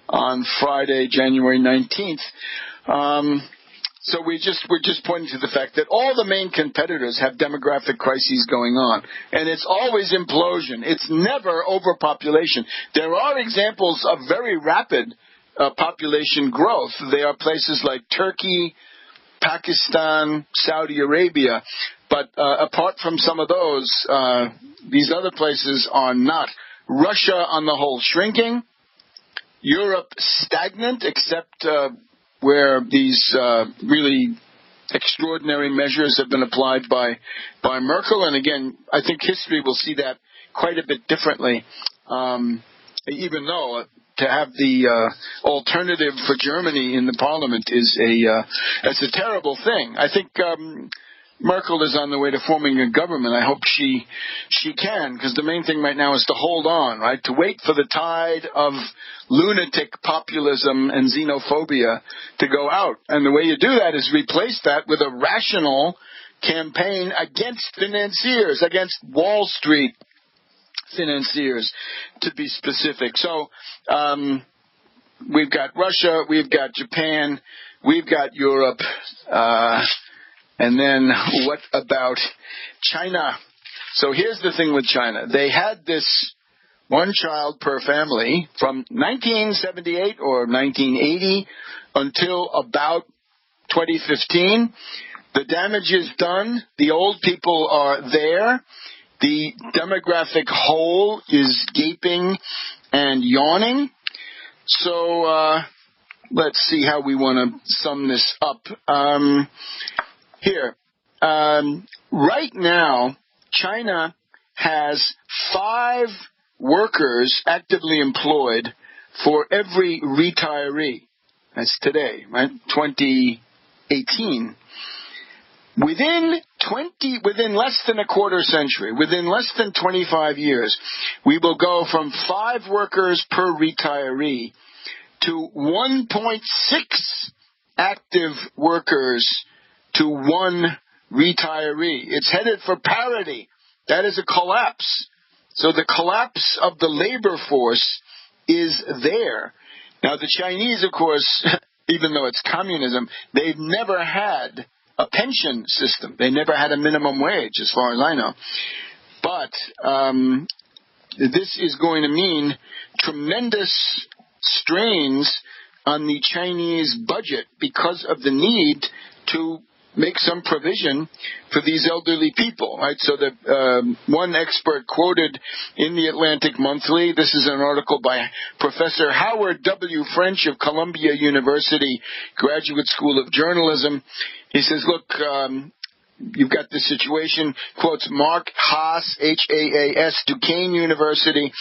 on Friday, January 19th. So we're just pointing to the fact that all the main competitors have demographic crises going on. And it's always implosion. It's never overpopulation. There are examples of very rapid population growth. There are places like Turkey, Pakistan, Saudi Arabia. But apart from some of those, these other places are not. Russia, on the whole, shrinking. Europe, stagnant, except where these really extraordinary measures have been applied by Merkel. And again, I think history will see that quite a bit differently, even though to have the alternative for Germany in the parliament is that's a terrible thing. I think Merkel is on the way to forming a government. I hope she can, because the main thing right now is to hold on, right? To wait for the tide of lunatic populism and xenophobia to go out. And the way you do that is replace that with a rational campaign against financiers, against Wall Street financiers, to be specific. So we've got Russia, we've got Japan, we've got Europe, and then what about China? So here's the thing with China. They had this one child per family from 1978 or 1980 until about 2015. The damage is done. The old people are there. The demographic hole is gaping and yawning. So let's see how we want to sum this up. Here, right now, China has 5 workers actively employed for every retiree. That's today, right? 2018. Within less than a quarter century, within less than 25 years, we will go from 5 workers per retiree to 1.6 active workers to 1 retiree. It's headed for parity. That is a collapse. So the collapse of the labor force is there. Now, the Chinese, of course, even though it's communism, they've never had a pension system. They never had a minimum wage, as far as I know. But this is going to mean tremendous strains on the Chinese budget because of the need to make some provision for these elderly people, right? So that one expert quoted in the Atlantic Monthly, this is an article by Professor Howard W. French of Columbia University Graduate School of Journalism. He says, look, you've got this situation, quotes Mark Haas, Haas, Duquesne University.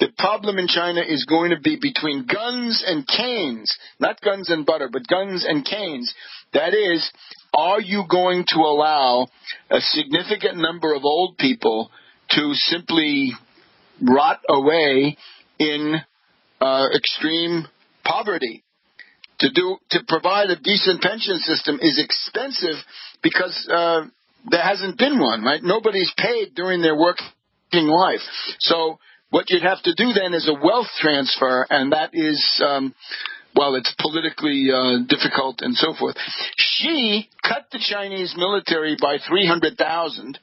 The problem in China is going to be between guns and canes, not guns and butter, but guns and canes. That is, are you going to allow a significant number of old people to simply rot away in extreme poverty? To provide a decent pension system is expensive because there hasn't been one, right? Nobody's paid during their working life. So what you'd have to do then is a wealth transfer, and that is, it's politically difficult and so forth. Xi cut the Chinese military by 300,000,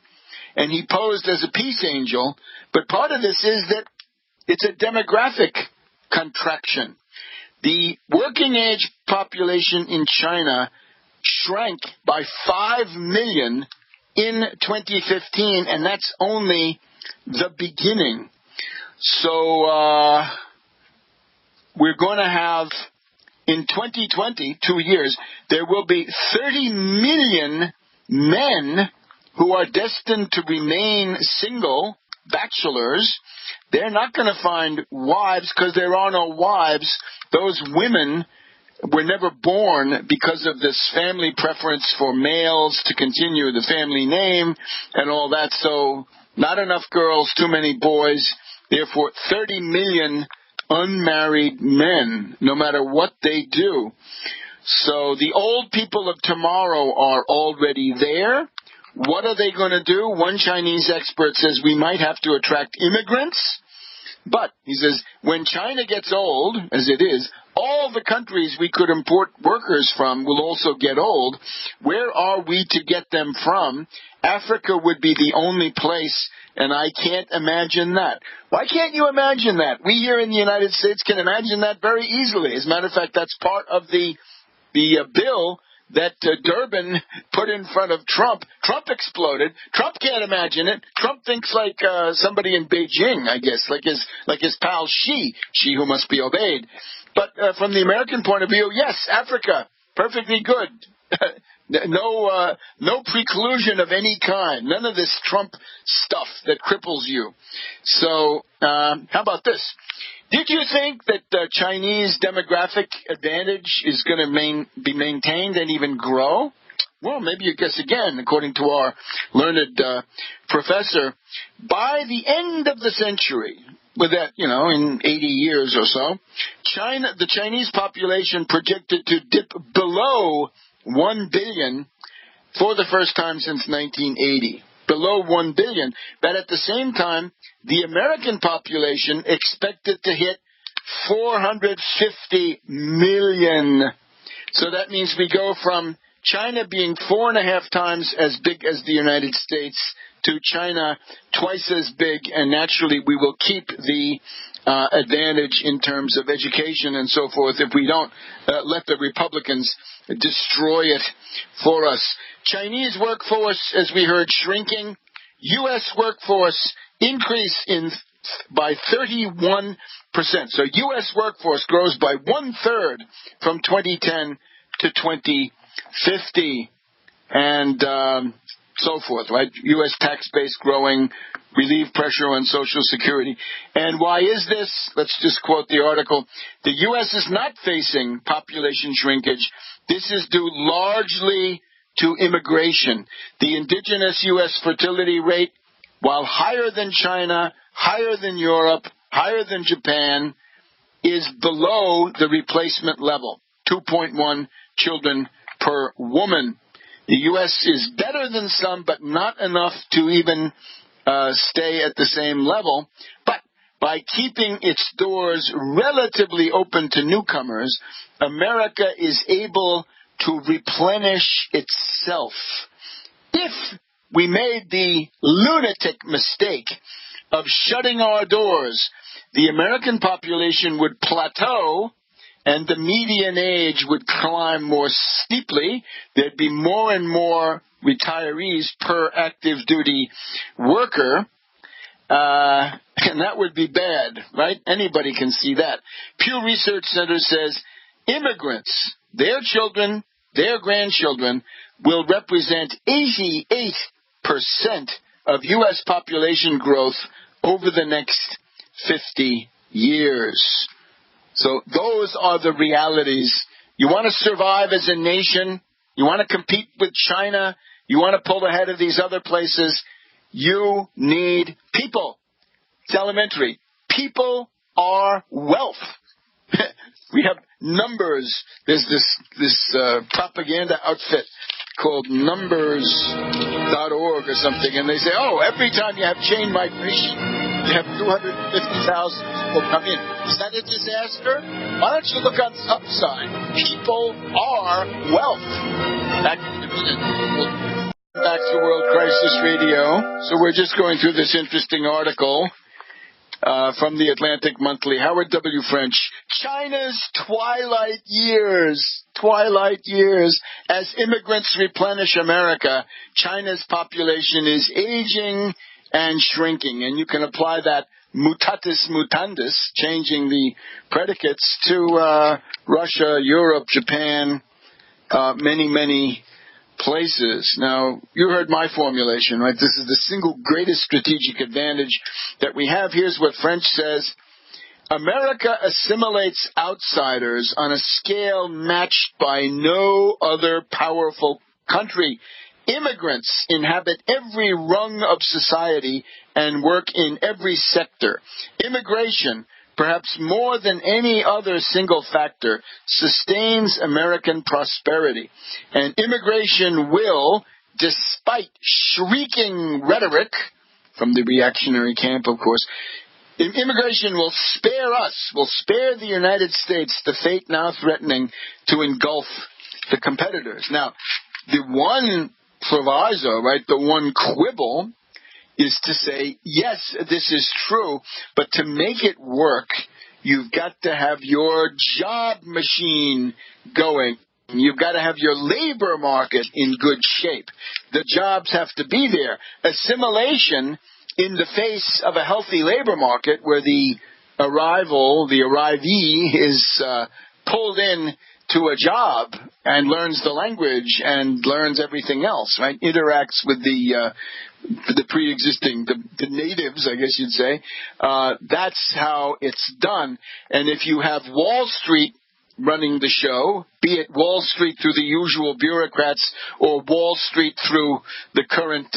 and he posed as a peace angel, but part of this is that it's a demographic contraction. The working age population in China shrank by 5 million in 2015, and that's only the beginning. So we're going to have, in 2020, 2 years, there will be 30 million men who are destined to remain single, bachelors. They're not going to find wives because there are no wives. Those women were never born because of this family preference for males to continue the family name and all that. So not enough girls, too many boys. Therefore, 30 million unmarried men, no matter what they do. So the old people of tomorrow are already there. What are they going to do? One Chinese expert says we might have to attract immigrants. But, he says, when China gets old, as it is, all the countries we could import workers from will also get old. Where are we to get them from? Africa would be the only place, and I can't imagine that. Why can't you imagine that? We here in the United States can imagine that very easily. As a matter of fact, that's part of the bill that Durbin put in front of Trump. Trump exploded. Trump can't imagine it. Trump thinks like somebody in Beijing, I guess, like his pal Xi who must be obeyed. But from the American point of view, yes, Africa, perfectly good. No preclusion of any kind. None of this Trump stuff that cripples you. So how about this? Did you think that the Chinese demographic advantage is going to be maintained and even grow? Well, maybe you guess again, according to our learned professor, by the end of the century, with that, in 80 years or so, the Chinese population projected to dip below 1 billion for the first time since 1980. Below 1 billion. But at the same time, the American population expected to hit 450 million. So that means we go from China being 4.5 times as big as the United States to China twice as big, and naturally we will keep the advantage in terms of education and so forth if we don't let the Republicans destroy it for us. Chinese workforce, as we heard, shrinking. U.S. workforce increase by 31%. So U.S. workforce grows by 1/3 from 2010 to 2050. And so forth, right? U.S. tax base growing, relieve pressure on Social Security. And why is this? Let's just quote the article. The U.S. is not facing population shrinkage. This is due largely to immigration. The indigenous U.S. fertility rate, while higher than China, higher than Europe, higher than Japan, is below the replacement level, 2.1 children per woman. The U.S. is better than some, but not enough to even stay at the same level. But by keeping its doors relatively open to newcomers, America is able to replenish itself. If we made the lunatic mistake of shutting our doors, the American population would plateau and the median age would climb more steeply. There'd be more and more retirees per active duty worker. And that would be bad, right? Anybody can see that. Pew Research Center says immigrants, their children, their grandchildren, will represent 88% of U.S. population growth over the next 50 years. So those are the realities. You want to survive as a nation? You want to compete with China? You want to pull ahead of these other places? You need people. It's elementary. People are wealth. We have numbers. There's this propaganda outfit called Numbers.org or something, and they say, every time you have chain migration, you have 250,000 people come in. Is that a disaster? Why don't you look on the upside? People are wealth. Back to World Crisis Radio. So we're just going through this interesting article from the Atlantic Monthly. Howard W. French. China's twilight years. Twilight years. As immigrants replenish America, China's population is aging and shrinking. And you can apply that mutatis mutandis, changing the predicates, to Russia, Europe, Japan, many, many places. Now, you heard my formulation, right? This is the single greatest strategic advantage that we have. Here's what French says. America assimilates outsiders on a scale matched by no other powerful country. Immigrants inhabit every rung of society and work in every sector. Immigration perhaps more than any other single factor, sustains American prosperity. And immigration will, despite shrieking rhetoric from the reactionary camp, of course, immigration will spare the United States the fate now threatening to engulf the competitors. Now, the one proviso, right, the one quibble is to say, yes, this is true, but to make it work, you've got to have your job machine going. You've got to have your labor market in good shape. The jobs have to be there. Assimilation in the face of a healthy labor market where the arrivee is pulled in to a job and learns the language and learns everything else, right? Interacts with the pre-existing, the natives, I guess you'd say. That's how it's done. And if you have Wall Street running the show, be it Wall Street through the usual bureaucrats or Wall Street through the current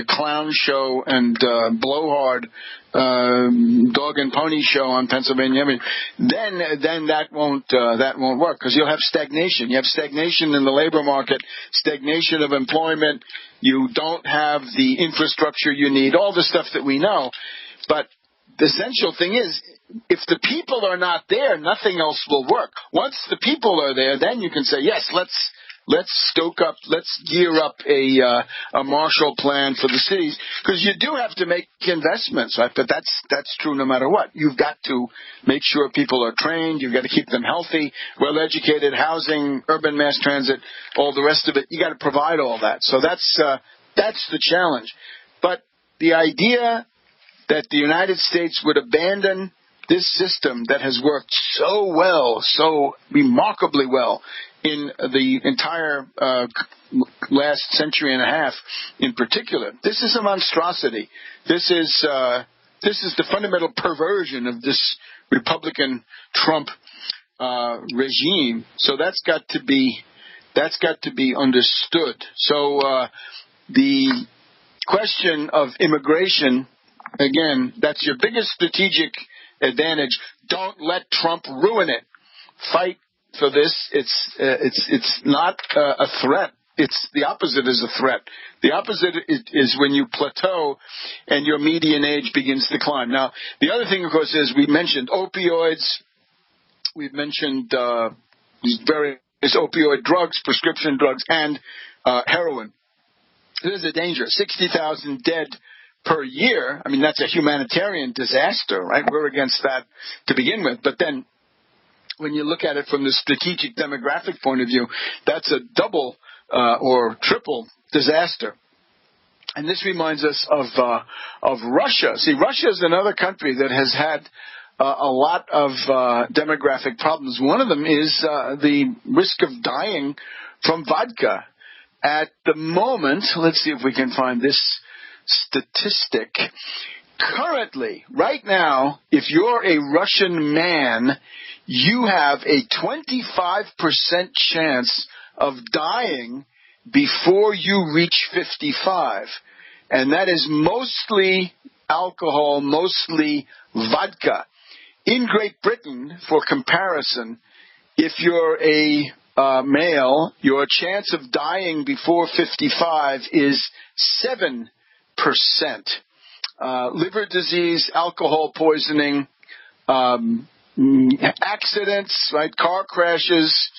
clown show and blowhard dog and pony show on Pennsylvania Avenue, then that won't work, because you'll have stagnation. You have stagnation in the labor market, stagnation of employment. You don't have the infrastructure you need, all the stuff that we know. But the essential thing is, if the people are not there, nothing else will work. Once the people are there, then you can say, yes, let's stoke up, let's gear up a Marshall Plan for the cities, because you do have to make investments, right? But that's true no matter what. You've got to make sure people are trained. You've got to keep them healthy, well-educated, housing, urban mass transit, all the rest of it. You got to provide all that. So that's the challenge. But the idea that the United States would abandon this system that has worked so well, so remarkably well in the entire last century and a half in particular, this is a monstrosity. This is the fundamental perversion of this Republican Trump regime. So that's got to be understood. So the question of immigration, again, that's your biggest strategic advantage. Don't let Trump ruin it. Fight for this. It's not a threat. It's the opposite is a threat. The opposite is when you plateau and your median age begins to climb. Now, the other thing, of course, is we mentioned opioids. We've mentioned these various opioid drugs, prescription drugs, and heroin. This is a danger. 60,000 dead per year. I mean, that's a humanitarian disaster, right? We're against that to begin with. But then when you look at it from the strategic demographic point of view, that's a double or triple disaster. And this reminds us of Russia. See, Russia is another country that has had a lot of demographic problems. One of them is the risk of dying from vodka. At the moment, let's see if we can find this statistic. Currently, right now, if you're a Russian man, you have a 25% chance of dying before you reach 55. And that is mostly alcohol, mostly vodka. In Great Britain, for comparison, if you're a male, your chance of dying before 55 is 7%. Liver disease, alcohol poisoning, accidents, right? Car crashes,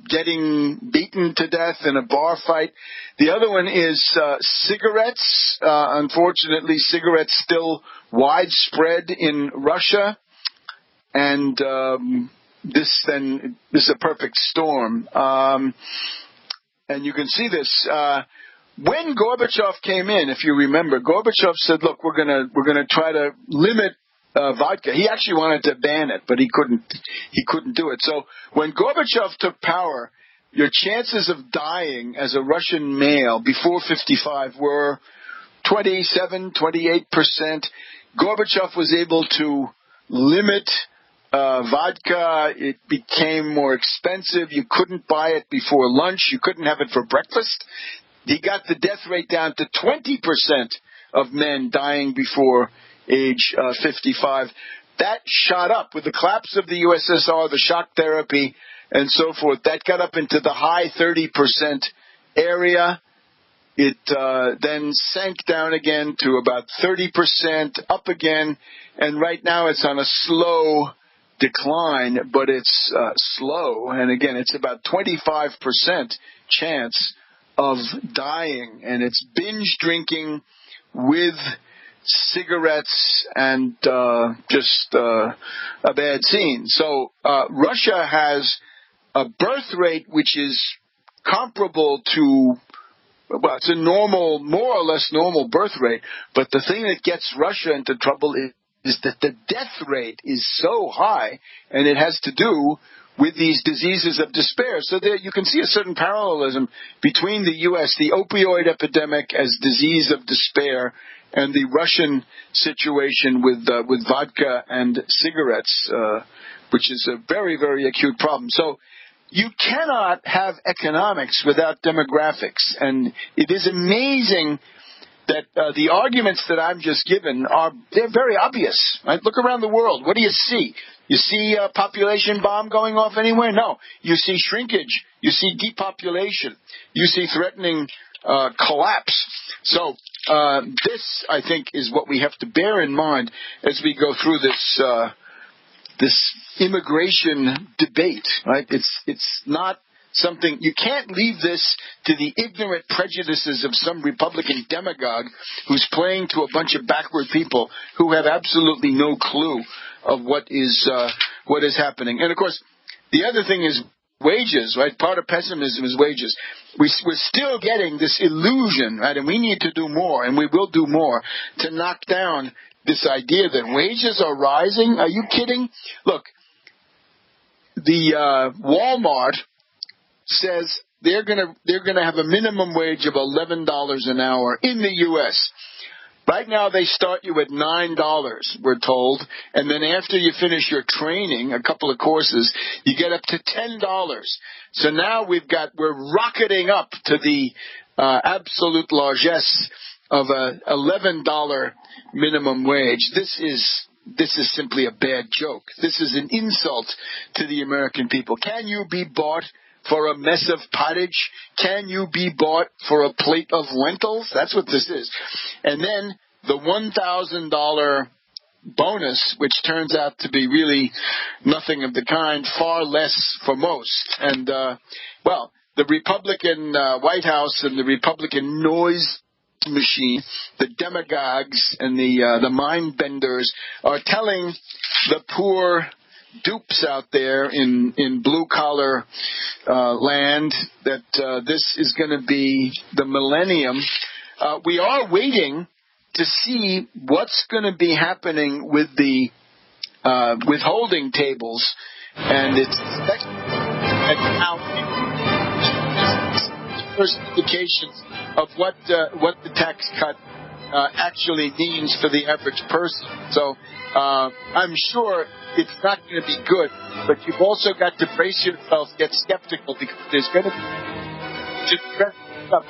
getting beaten to death in a bar fight. The other one is cigarettes. Unfortunately, cigarettes still widespread in Russia. And this is a perfect storm. And you can see this. When Gorbachev came in, if you remember, Gorbachev said, look, we're gonna try to limit vodka. He actually wanted to ban it, but he couldn't do it. So when Gorbachev took power, your chances of dying as a Russian male before 55 were 27, 28%. Gorbachev was able to limit vodka. It became more expensive. You couldn't buy it before lunch. You couldn't have it for breakfast. He got the death rate down to 20% of men dying before age 55. that shot up with the collapse of the USSR, the shock therapy, and so forth. That got up into the high 30% area. It then sank down again to about 30%, up again, and right now it's on a slow decline, but it's slow, and again, it's about 25% chance of dying, and it's binge drinking with cigarettes and just a bad scene. So Russia has a birth rate which is comparable to, well, it's a normal, more or less normal birth rate, but the thing that gets Russia into trouble is that the death rate is so high, and it has to do with these diseases of despair. So there you can see a certain parallelism between the U.S., the opioid epidemic as disease of despair, and the Russian situation with vodka and cigarettes, which is a very, very acute problem. So you cannot have economics without demographics, and it is amazing that the arguments that I've just given they're very obvious. Right? Look around the world. What do you see? You see a population bomb going off anywhere? No. You see shrinkage. You see depopulation. You see threatening collapse. So this, I think, is what we have to bear in mind as we go through this immigration debate. Right? It's not something, you can't leave this to the ignorant prejudices of some Republican demagogue who's playing to a bunch of backward people who have absolutely no clue of what is happening. And of course, the other thing is wages, right? Part of pessimism is wages. We're still getting this illusion, right? And we need to do more, and we will do more to knock down this idea that wages are rising. Are you kidding? Look, the Walmart says they're gonna have a minimum wage of $11 an hour in the U.S. Right now they start you at $9, we're told, and then after you finish your training, a couple of courses, you get up to $10. So now we're rocketing up to the absolute largesse of a $11 minimum wage. This is simply a bad joke. This is an insult to the American people. Can you be bought for a mess of pottage? Can you be bought for a plate of lentils? That's what this is. And then the $1,000 bonus, which turns out to be really nothing of the kind, far less for most. And, the Republican White House and the Republican noise machine, the demagogues and the mind benders are telling the poor dupes out there in blue-collar land that this is going to be the millennium. We are waiting to see what's going to be happening with the withholding tables, and it's first indications of what the tax cut actually means for the average person. So I'm sure it's not going to be good, but you've also got to brace yourself, get skeptical, because there's going to be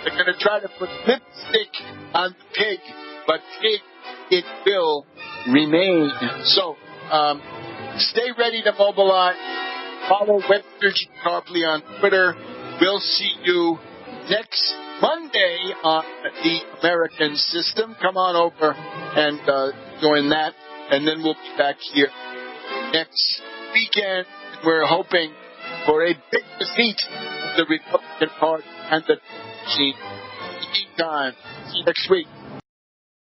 they're going to try to put lipstick on the pig, but pig it will remain. So stay ready to mobilize. Follow Webster G. Tarpley on Twitter. We'll see you next Monday on the American System. Come on over and join that, and then we'll be back here next weekend. We're hoping for a big defeat of the Republican Party and the machine. In the meantime, see you next week.